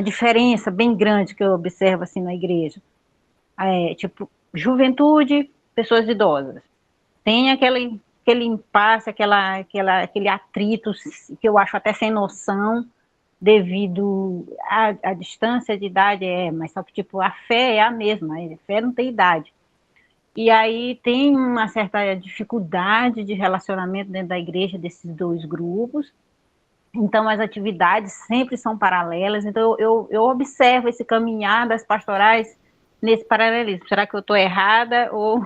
diferença bem grande que eu observo assim na igreja, tipo, juventude, pessoas idosas. Tem aquele impasse, aquele atrito que eu acho até sem noção, devido à distância de idade, mas só que tipo, a fé é a mesma, a fé não tem idade. E aí tem uma certa dificuldade de relacionamento dentro da igreja desses dois grupos. Então as atividades sempre são paralelas. Então eu observo esse caminhar das pastorais nesse paralelismo. Será que eu estou errada ou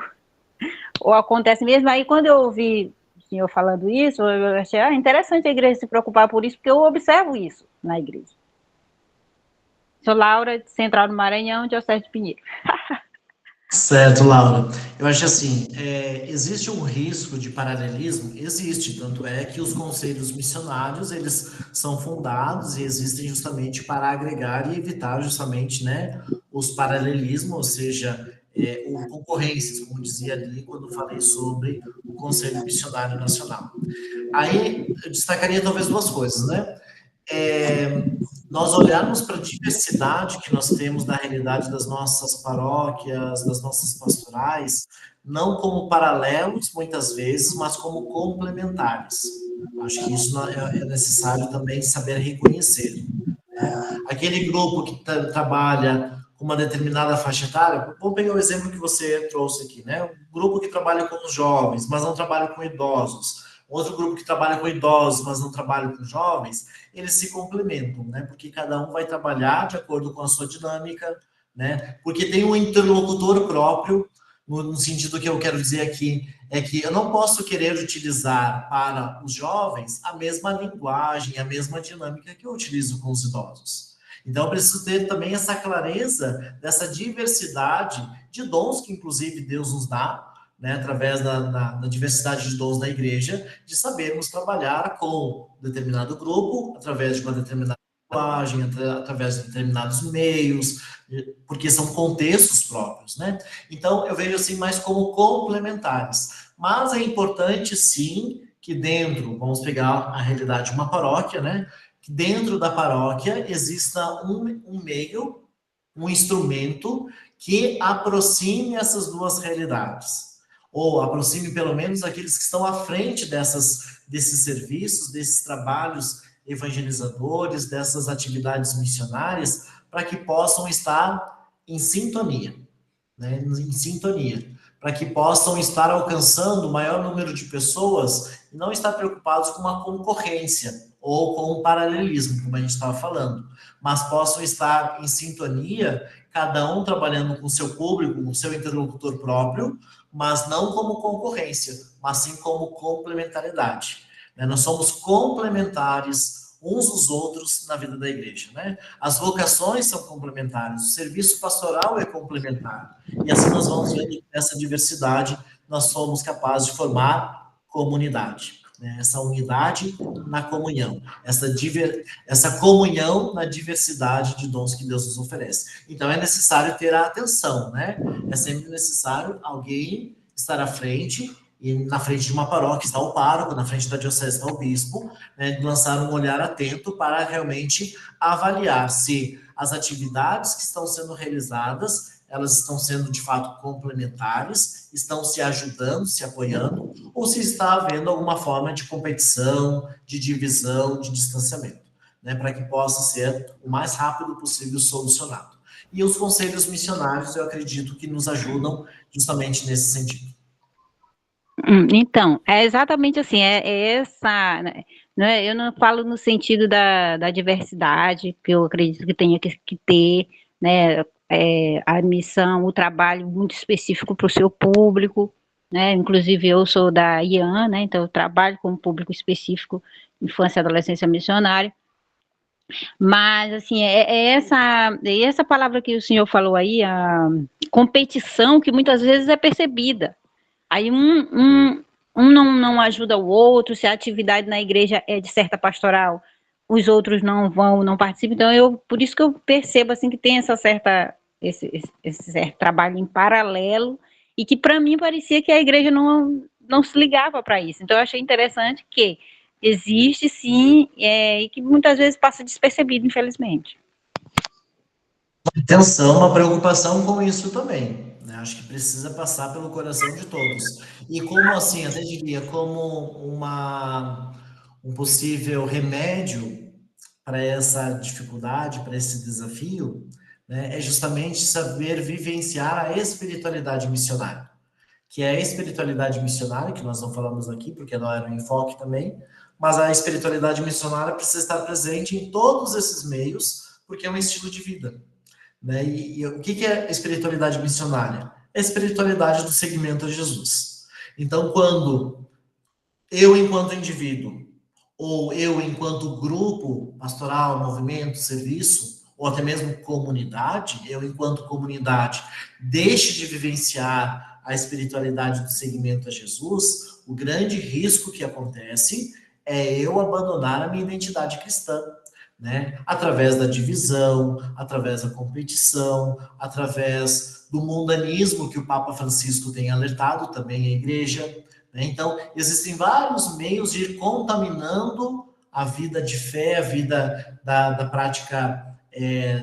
acontece mesmo? Aí quando eu ouvi o senhor falando isso, eu achei interessante a igreja se preocupar por isso, porque eu observo isso na igreja. Sou Laura, de Central do Maranhão, Diocese de Pinheiro. Certo, Laura. Eu acho assim, existe um risco de paralelismo? Existe, tanto é que os conselhos missionários, eles são fundados e existem justamente para agregar e evitar justamente, né, os paralelismos, ou seja, concorrências, como dizia ali quando falei sobre o Conselho Missionário Nacional. Aí, eu destacaria talvez duas coisas, né? nós olharmos para a diversidade que nós temos na realidade das nossas paróquias, das nossas pastorais, não como paralelos, muitas vezes, mas como complementares. Acho que isso é necessário também saber reconhecer. Aquele grupo que trabalha com uma determinada faixa etária, vamos pegar o exemplo que você trouxe aqui, né? Um grupo que trabalha com os jovens, mas não trabalha com idosos. Outro grupo que trabalha com idosos, mas não trabalha com jovens, eles se complementam, né? Porque cada um vai trabalhar de acordo com a sua dinâmica, né? Porque tem um interlocutor próprio, no sentido que eu quero dizer aqui, é que eu não posso querer utilizar para os jovens a mesma linguagem, a mesma dinâmica que eu utilizo com os idosos. Então, eu preciso ter também essa clareza dessa diversidade de dons que, inclusive, Deus nos dá, né, através da diversidade de dons da igreja, de sabermos trabalhar com determinado grupo, através de uma determinada linguagem, através de determinados meios, porque são contextos próprios, né? Então, eu vejo assim mais como complementares. Mas é importante, sim, que dentro, vamos pegar a realidade de uma paróquia, né? Que dentro da paróquia exista um meio, um instrumento que aproxime essas duas realidades. Ou aproxime pelo menos aqueles que estão à frente desses serviços, desses trabalhos evangelizadores, dessas atividades missionárias, para que possam estar em sintonia, né? Em sintonia, para que possam estar alcançando o maior número de pessoas e não estar preocupados com uma concorrência ou com um paralelismo, como a gente estava falando, mas possam estar em sintonia, cada um trabalhando com o seu público, com o seu interlocutor próprio, mas não como concorrência, mas sim como complementaridade. Nós somos complementares uns dos outros na vida da igreja, né? As vocações são complementares, o serviço pastoral é complementar. E assim nós vamos vendo que nessa diversidade nós somos capazes de formar comunidade, né? Essa unidade na comunhão, essa comunhão na diversidade de dons que Deus nos oferece. Então é necessário ter a atenção, né? É sempre necessário alguém estar à frente, e na frente de uma paróquia está o pároco, na frente da diocese está o bispo, né, lançar um olhar atento para realmente avaliar se as atividades que estão sendo realizadas, elas estão sendo de fato complementares, estão se ajudando, se apoiando, ou se está havendo alguma forma de competição, de divisão, de distanciamento, né, para que possa ser o mais rápido possível solucionado. E os conselhos missionários, eu acredito que nos ajudam justamente nesse sentido. Então, é exatamente assim, é essa, né, eu não falo no sentido da diversidade, que eu acredito que tenha que ter, né, a missão, o trabalho muito específico para o seu público, né, inclusive eu sou da IAN, né, então eu trabalho com um público específico, infância e adolescência missionária, mas, assim, essa palavra que o senhor falou aí, a competição, que muitas vezes é percebida. Aí um não ajuda o outro, se a atividade na igreja é de certa pastoral, os outros não participam. Então, por isso que eu percebo, assim, que tem esse certo trabalho em paralelo, e que para mim parecia que a igreja não se ligava para isso. Então, eu achei interessante que existe sim, e que muitas vezes passa despercebido, infelizmente. Atenção, uma preocupação com isso também, né? Acho que precisa passar pelo coração de todos. E como assim, até diria, como um possível remédio para essa dificuldade, para esse desafio, né, é justamente saber vivenciar a espiritualidade missionária, que é a espiritualidade missionária, que nós não falamos aqui, porque não era o enfoque também, mas a espiritualidade missionária precisa estar presente em todos esses meios, porque é um estilo de vida, né? E o que é a espiritualidade missionária? É a espiritualidade do seguimento a Jesus. Então, quando eu, enquanto indivíduo, ou eu, enquanto grupo pastoral, movimento, serviço, ou até mesmo comunidade, eu, enquanto comunidade, deixe de vivenciar a espiritualidade do seguimento a Jesus, o grande risco que acontece é eu abandonar a minha identidade cristã, né? Através da divisão, através da competição, através do mundanismo que o Papa Francisco tem alertado também a igreja, né? Então, existem vários meios de ir contaminando a vida de fé, a vida da prática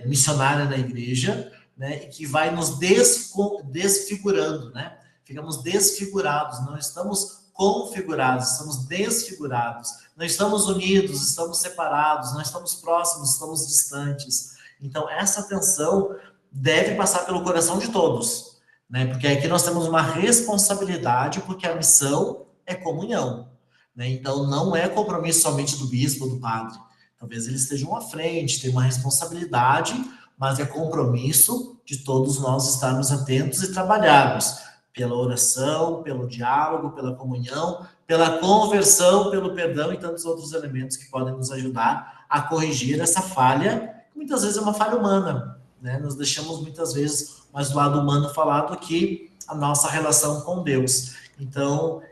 missionária na igreja, né, e que vai nos desfigurando, né? Ficamos desfigurados, não estamos configurados, estamos desfigurados, não estamos unidos, estamos separados, não estamos próximos, estamos distantes. Então, essa tensão deve passar pelo coração de todos, né? Porque aqui nós temos uma responsabilidade, porque a missão é comunhão, né? Então, não é compromisso somente do bispo ou do padre. Talvez eles estejam à frente, tem uma responsabilidade, mas é compromisso de todos nós estarmos atentos e trabalharmos pela oração, pelo diálogo, pela comunhão, pela conversão, pelo perdão e tantos outros elementos que podem nos ajudar a corrigir essa falha, que muitas vezes é uma falha humana, né? Nós deixamos muitas vezes mais do lado humano falar do que a nossa relação com Deus. Então,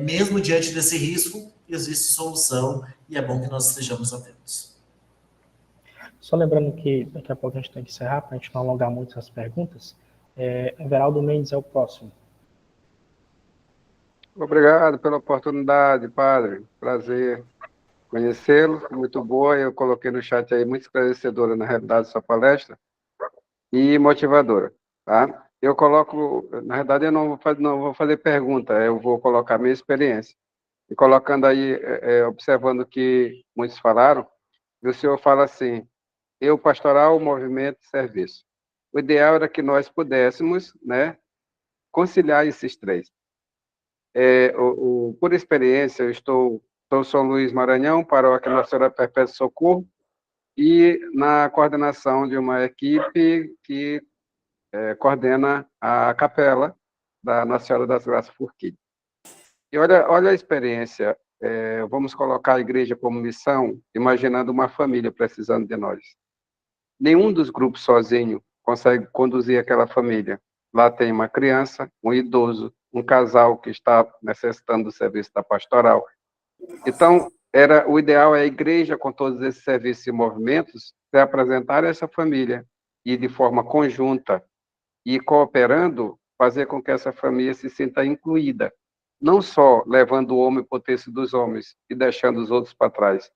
mesmo diante desse risco, existe solução e é bom que nós estejamos atentos. Só lembrando que daqui a pouco a gente tem que encerrar, para a gente não alongar muito as perguntas. Everaldo Mendes é o próximo. Obrigado pela oportunidade, padre. Prazer conhecê-lo. Muito boa. Eu coloquei no chat aí, muito esclarecedora, na realidade, sua palestra. E motivadora, tá? Eu coloco, na realidade, eu não vou fazer pergunta, eu vou colocar minha experiência. E colocando aí, observando o que muitos falaram, e o senhor fala assim, eu pastoral, movimento e serviço. O ideal era que nós pudéssemos, né, conciliar esses três. Por experiência, eu estou São Luís Maranhão, paróquia Nossa Senhora Perpétua Socorro, e na coordenação de uma equipe que coordena a capela da Nossa Senhora das Graças Forquilha. E olha a experiência, vamos colocar a igreja como missão, imaginando uma família precisando de nós. Nenhum dos grupos sozinho consegue conduzir aquela família. Lá tem uma criança, um idoso, um casal que está necessitando do serviço da pastoral. Então, o ideal é a igreja, com todos esses serviços e movimentos, se apresentar a essa família e, de forma conjunta e cooperando, fazer com que essa família se sinta incluída. Não só levando o homem para o terço dos homens e deixando os outros para trás.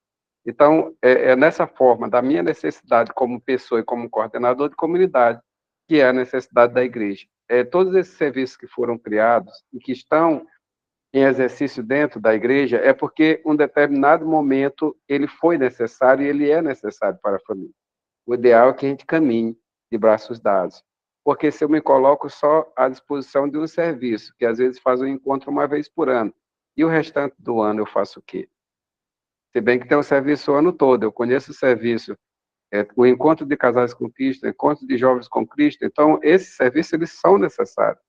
Então, é nessa forma, da minha necessidade como pessoa e como coordenador de comunidade, que é a necessidade da igreja. Todos esses serviços que foram criados e que estão em exercício dentro da igreja é porque, em um determinado momento, ele foi necessário e ele é necessário para a família. O ideal é que a gente caminhe de braços dados. Porque se eu me coloco só à disposição de um serviço, que às vezes faz um encontro uma vez por ano, e o restante do ano eu faço o quê? Se bem que tem um serviço o ano todo, eu conheço o serviço, o encontro de casais com Cristo, o encontro de jovens com Cristo, então esses serviços eles são necessários,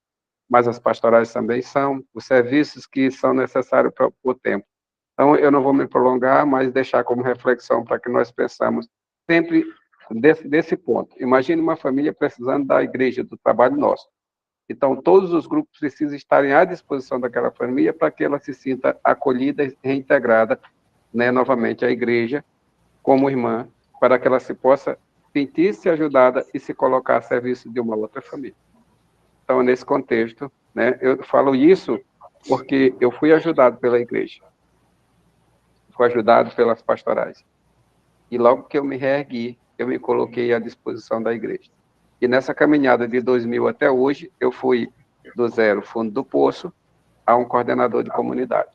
mas as pastorais também são, os serviços que são necessários para o tempo. Então eu não vou me prolongar, mas deixar como reflexão para que nós pensamos sempre desse ponto. Imagine uma família precisando da igreja, do trabalho nosso. Então todos os grupos precisam estarem à disposição daquela família para que ela se sinta acolhida e reintegrada, né, novamente à igreja, como irmã, para que ela se possa sentir-se ajudada e se colocar a serviço de uma outra família. Então, nesse contexto, né, eu falo isso porque eu fui ajudado pela igreja, fui ajudado pelas pastorais. E logo que eu me reergui, eu me coloquei à disposição da igreja. E nessa caminhada de 2000 até hoje, eu fui do zero, fundo do poço, a um coordenador de comunidade.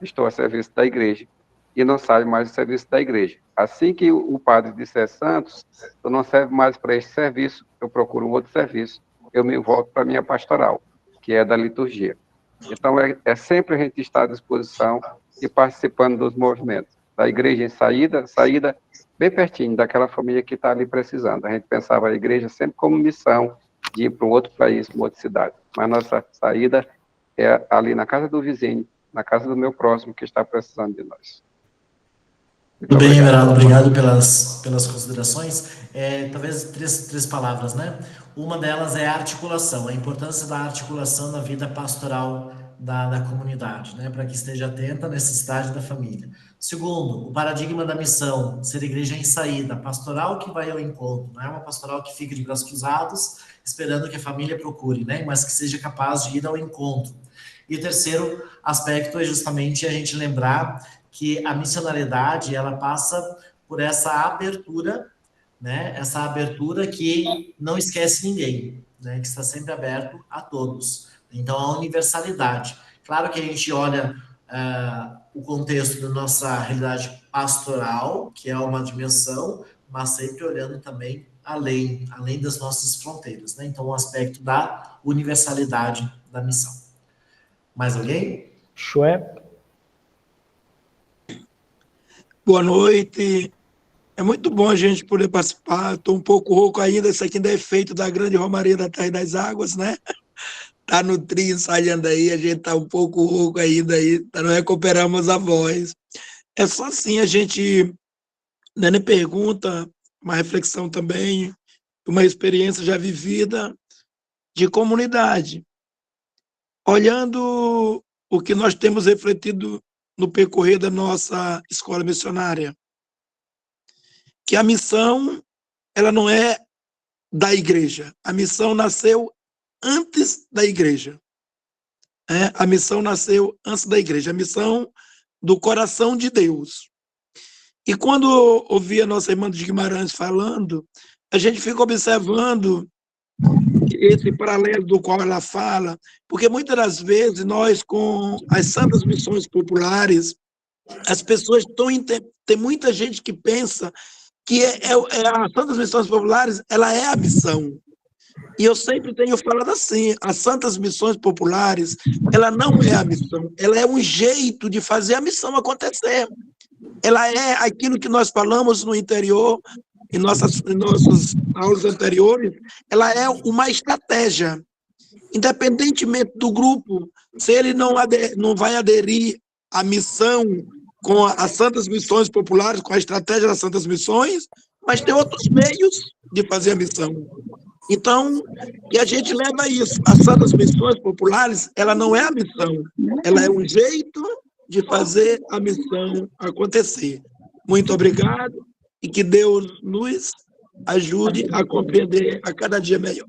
Estou a serviço da igreja e não saio mais do serviço da igreja. Assim que o padre disser Santos, eu não serve mais para este serviço, eu procuro um outro serviço, eu me volto para a minha pastoral, que é da liturgia. Então, é sempre a gente estar à disposição e participando dos movimentos. Da igreja em saída bem pertinho daquela família que está ali precisando. A gente pensava a igreja sempre como missão de ir para um outro país, para uma outra cidade. Mas nossa saída é ali na casa do vizinho, na casa do meu próximo, que está precisando de nós. Muito bem, Everaldo, obrigado pelas considerações. Talvez três palavras, né? Uma delas é a articulação, a importância da articulação na vida pastoral da comunidade, né? Para que esteja atenta à necessidade da família. Segundo, o paradigma da missão, ser igreja em saída, pastoral que vai ao encontro, não é uma pastoral que fica de braços cruzados, esperando que a família procure, né? Mas que seja capaz de ir ao encontro. E o terceiro aspecto é justamente a gente lembrar que a missionariedade, ela passa por essa abertura, né? Essa abertura que não esquece ninguém, né? Que está sempre aberto a todos. Então, a universalidade. Claro que a gente olha o contexto da nossa realidade pastoral, que é uma dimensão, mas sempre olhando também além das nossas fronteiras, né? Então, o aspecto da universalidade da missão. Mais alguém? Chué. Boa noite. É muito bom a gente poder participar. Estou um pouco rouco ainda, isso aqui ainda é feito da grande Romaria da Terra e das Águas, né? Tá no trio ensaiando aí, a gente tá um pouco rouco ainda aí, não recuperamos a voz. É só assim a gente, né, pergunta, uma reflexão também, uma experiência já vivida de comunidade. Olhando o que nós temos refletido no percorrer da nossa escola missionária, que a missão, ela não é da igreja, a missão nasceu antes da igreja. A missão nasceu antes da igreja, a missão do coração de Deus. E quando ouvi a nossa irmã de Guimarães falando, a gente fica observando esse paralelo do qual ela fala, porque muitas das vezes nós, com as santas missões populares, as pessoas tem muita gente que pensa que as santas missões populares, ela é a missão. E eu sempre tenho falado assim, as santas missões populares, ela não é a missão, ela é um jeito de fazer a missão acontecer. Ela é aquilo que nós falamos no interior, em nossas aulas anteriores, ela é uma estratégia. Independentemente do grupo, se ele não vai aderir à missão com as santas missões populares, com a estratégia das santas missões, mas tem outros meios de fazer a missão. Então, e a gente leva isso. As santas missões populares, ela não é a missão, ela é um jeito de fazer a missão acontecer. Muito obrigado e que Deus nos ajude a compreender a cada dia melhor.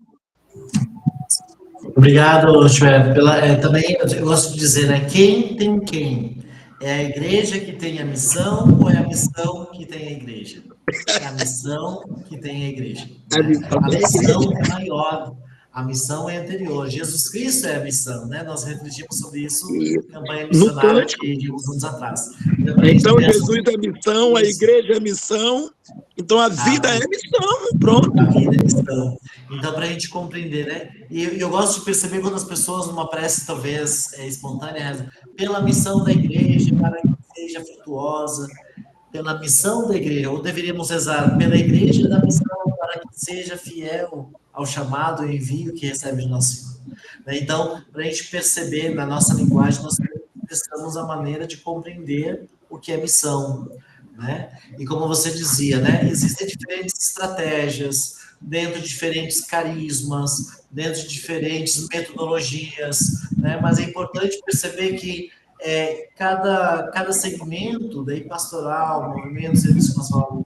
Obrigado, Joel. Também eu gosto de dizer, né? Quem tem quem? É a igreja que tem a missão ou é a missão que tem a igreja? É a missão que tem a igreja. Né? A missão é maior, a missão é anterior. Jesus Cristo é a missão, né? Nós refletimos sobre isso na campanha missionária de alguns anos atrás. Então Jesus é missão, a igreja é missão, então a vida é missão, pronto. A vida é missão. Então, para a gente compreender, né? E eu gosto de perceber quando as pessoas, numa prece talvez espontânea, pela missão da igreja, para que seja frutuosa, pela missão da igreja, ou deveríamos rezar pela igreja da missão, para que seja fiel ao chamado e envio que recebe de nosso Senhor. Então, para a gente perceber na nossa linguagem, nós precisamos a maneira de compreender o que é missão, né? E como você dizia, né? Existem diferentes estratégias, dentro de diferentes carismas, dentro de diferentes metodologias, né? Mas é importante perceber que cada segmento daí pastoral, movimento, serviço pastoral,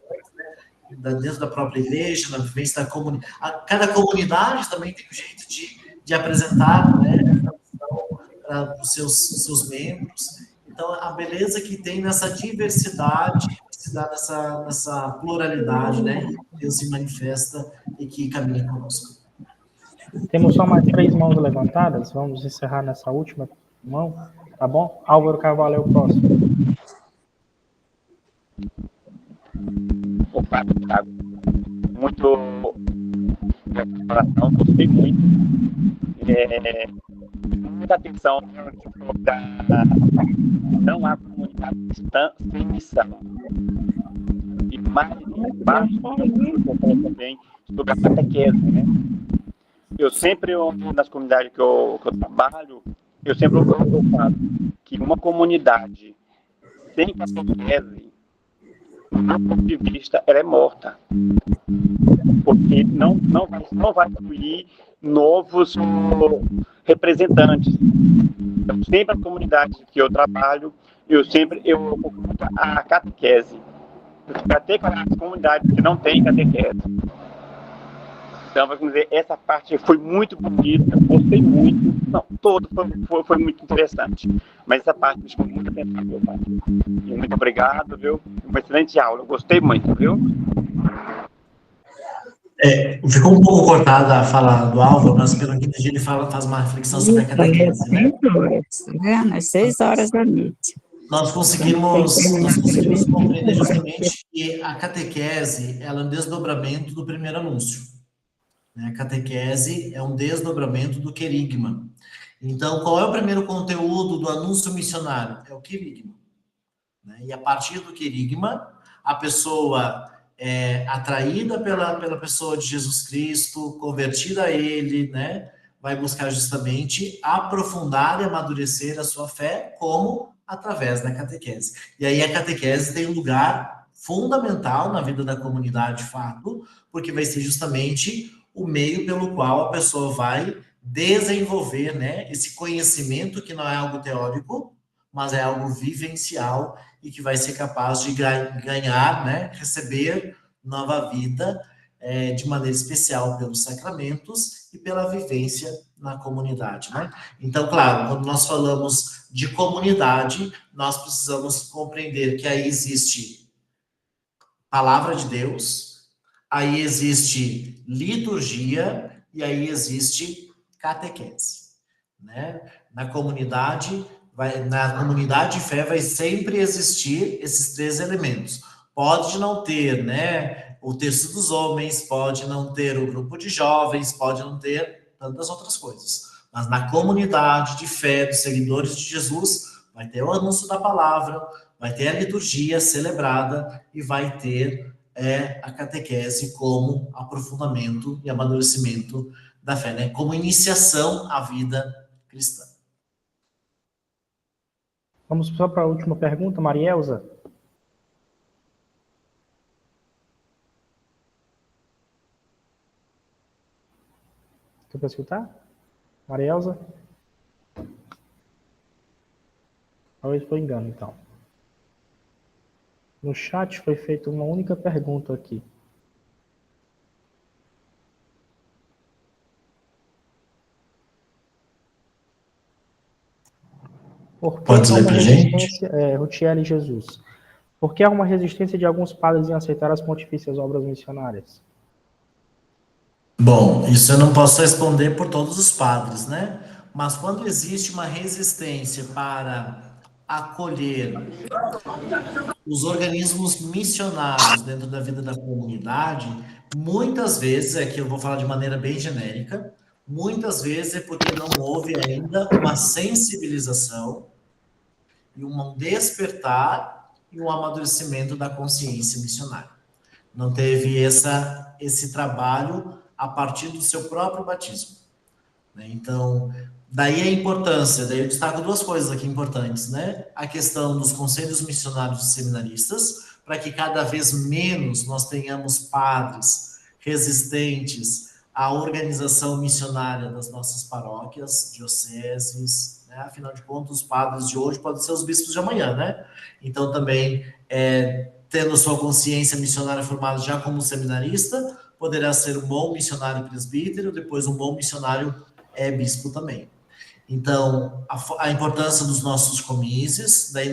né, dentro da própria igreja, na vivência da comunidade, cada comunidade também tem um jeito de apresentar, né, para os seus membros. Então, a beleza que tem nessa diversidade, que se dá nessa pluralidade, né, que Deus se manifesta e que caminha conosco. Temos só mais 3 mãos levantadas, vamos encerrar nessa última mão. Tá bom? Álvaro Carvalho é o próximo. Opa, Thiago. Muito preparação, gostei muito. Muita atenção não há comunidade cristã sem missão. E mais embaixo também sobre a catequese, né? Eu sempre, nas comunidades que eu trabalho, eu sempre falo que uma comunidade sem catequese, do meu ponto de vista, ela é morta. Porque não vai fluir novos representantes. Então, sempre a comunidade que eu trabalho, eu procuro a catequese. Para ter as comunidades que não têm catequese. Então, vamos dizer, essa parte foi muito bonita, gostei muito. Não, todo foi muito interessante. Mas essa parte me chamou muita atenção, meu pai. E muito obrigado, viu? Uma excelente aula, eu gostei muito, viu? Ficou um pouco cortada a fala do Álvaro, mas pelo que entendi, ele faz uma reflexão sobre a catequese, né? Às 6 horas da noite. Nós conseguimos compreender justamente que a catequese ela é um desdobramento do primeiro anúncio. Né? A catequese é um desdobramento do querigma. Então, qual é o primeiro conteúdo do anúncio missionário? É o querigma. Né? E a partir do querigma, a pessoa é atraída pela pessoa de Jesus Cristo, convertida a ele, né? Vai buscar justamente aprofundar e amadurecer a sua fé, como através da catequese. E aí a catequese tem um lugar fundamental na vida da comunidade, de fato, porque vai ser justamente o meio pelo qual a pessoa vai desenvolver, né, esse conhecimento que não é algo teórico, mas é algo vivencial e que vai ser capaz de ganhar, né, receber nova vida de maneira especial pelos sacramentos e pela vivência na comunidade, né? Então, claro, quando nós falamos de comunidade, nós precisamos compreender que aí existe palavra de Deus, aí existe liturgia e aí existe catequese, né? Na comunidade de fé vai sempre existir esses três elementos. Pode não ter, né, o texto dos homens, pode não ter o grupo de jovens, pode não ter tantas outras coisas. Mas na comunidade de fé dos seguidores de Jesus, vai ter o anúncio da palavra, vai ter a liturgia celebrada e vai ter a catequese como aprofundamento e amadurecimento da fé, né? Como iniciação à vida cristã. Vamos só para a última pergunta, Maria Elza. Estou para escutar? Maria Elza? Talvez foi engano, então. No chat foi feita uma única pergunta aqui. Pode ler para a gente? Rutiele Jesus. Por que há uma resistência de alguns padres em aceitar as pontifícias obras missionárias? Bom, isso eu não posso responder por todos os padres, né? Mas quando existe uma resistência para acolher os organismos missionários dentro da vida da comunidade, muitas vezes, aqui eu vou falar de maneira bem genérica, muitas vezes é porque não houve ainda uma sensibilização e um despertar e um amadurecimento da consciência missionária. Não teve esse trabalho a partir do seu próprio batismo. Né? Então, daí a importância, daí eu destaco duas coisas aqui importantes, né? A questão dos conselhos missionários e seminaristas, para que cada vez menos nós tenhamos padres resistentes à organização missionária das nossas paróquias, dioceses, né? Afinal de contas, os padres de hoje podem ser os bispos de amanhã, né? Então, também, tendo sua consciência missionária formada já como seminarista, poderá ser um bom missionário presbítero, depois um bom missionário bispo também. Então, a importância dos nossos comícios, daí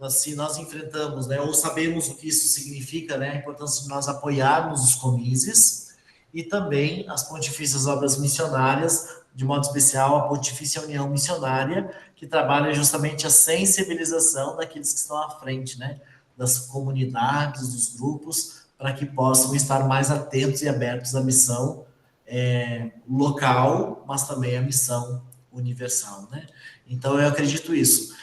se nós enfrentamos, né, ou sabemos o que isso significa, né, a importância de nós apoiarmos os comícios, e também as Pontifícias Obras Missionárias, de modo especial a Pontifícia União Missionária, que trabalha justamente a sensibilização daqueles que estão à frente, né, das comunidades, dos grupos, para que possam estar mais atentos e abertos à missão local, mas também à missão universal, né? Então, eu acredito isso.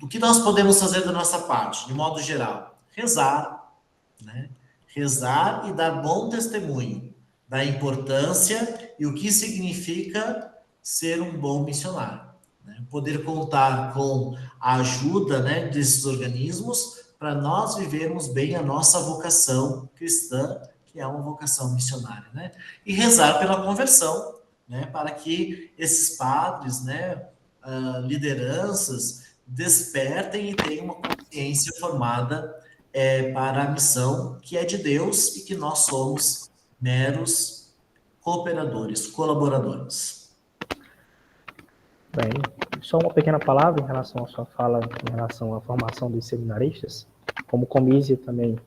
O que nós podemos fazer da nossa parte, de modo geral? Rezar, né? Rezar e dar bom testemunho da importância e o que significa ser um bom missionário. Né? Poder contar com a ajuda, né, desses organismos para nós vivermos bem a nossa vocação cristã, que é uma vocação missionária, né? E rezar pela conversão, né? Para que esses padres, né, lideranças, despertem e tenham uma consciência formada para a missão que é de Deus e que nós somos meros cooperadores, colaboradores. Bem, só uma pequena palavra em relação à sua fala, em relação à formação dos seminaristas. Como Comísia também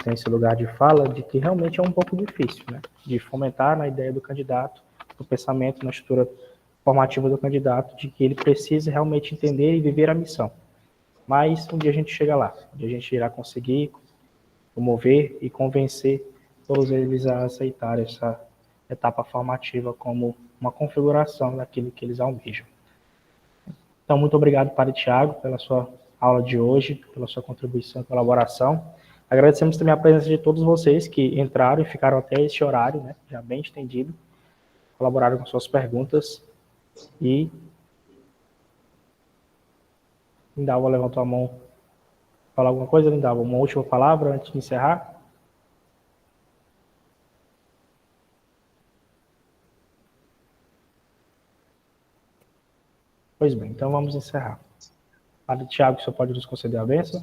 tem esse lugar de fala, de que realmente é um pouco difícil, né? De fomentar na ideia do candidato, no pensamento, na estrutura formativa do candidato, de que ele precisa realmente entender e viver a missão. Mas um dia a gente chega lá, um dia a gente irá conseguir promover e convencer todos eles a aceitar essa etapa formativa como uma configuração daquilo que eles almejam. Então, muito obrigado, Padre Tiago, pela sua aula de hoje, pela sua contribuição e colaboração. Agradecemos também a presença de todos vocês que entraram e ficaram até esse horário, né, já bem estendido, colaboraram com suas perguntas. E Lindalva levantou a mão. Falar alguma coisa, Lindalva? Uma última palavra antes de encerrar? Pois bem, então vamos encerrar. Padre Tiago, o senhor pode nos conceder a bênção?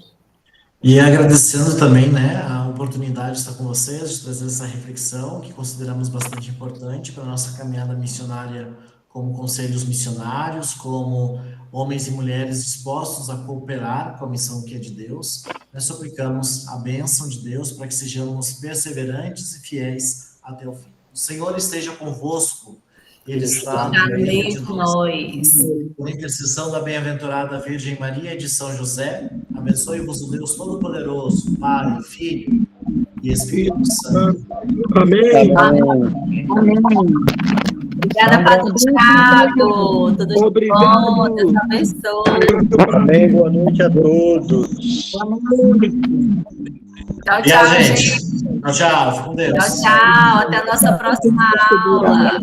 E agradecendo também, né, a oportunidade de estar com vocês, de trazer essa reflexão, que consideramos bastante importante para a nossa caminhada missionária como conselhos missionários, como homens e mulheres dispostos a cooperar com a missão que é de Deus. Nós suplicamos a bênção de Deus para que sejamos perseverantes e fiéis até o fim. O Senhor esteja convosco. Ele está no meio de nós. Por intercessão da bem-aventurada Virgem Maria e de São José, abençoe-vos o Deus Todo-Poderoso, Pai, Filho e Espírito Santo. Amém. Amém. Obrigada, Padre Tiago. Tudo de bom. Deus abençoe. Amém. Boa noite a todos. Tchau, tchau, gente. Tchau, tchau. Fique com Deus. Tchau, tchau. Até a nossa próxima aula.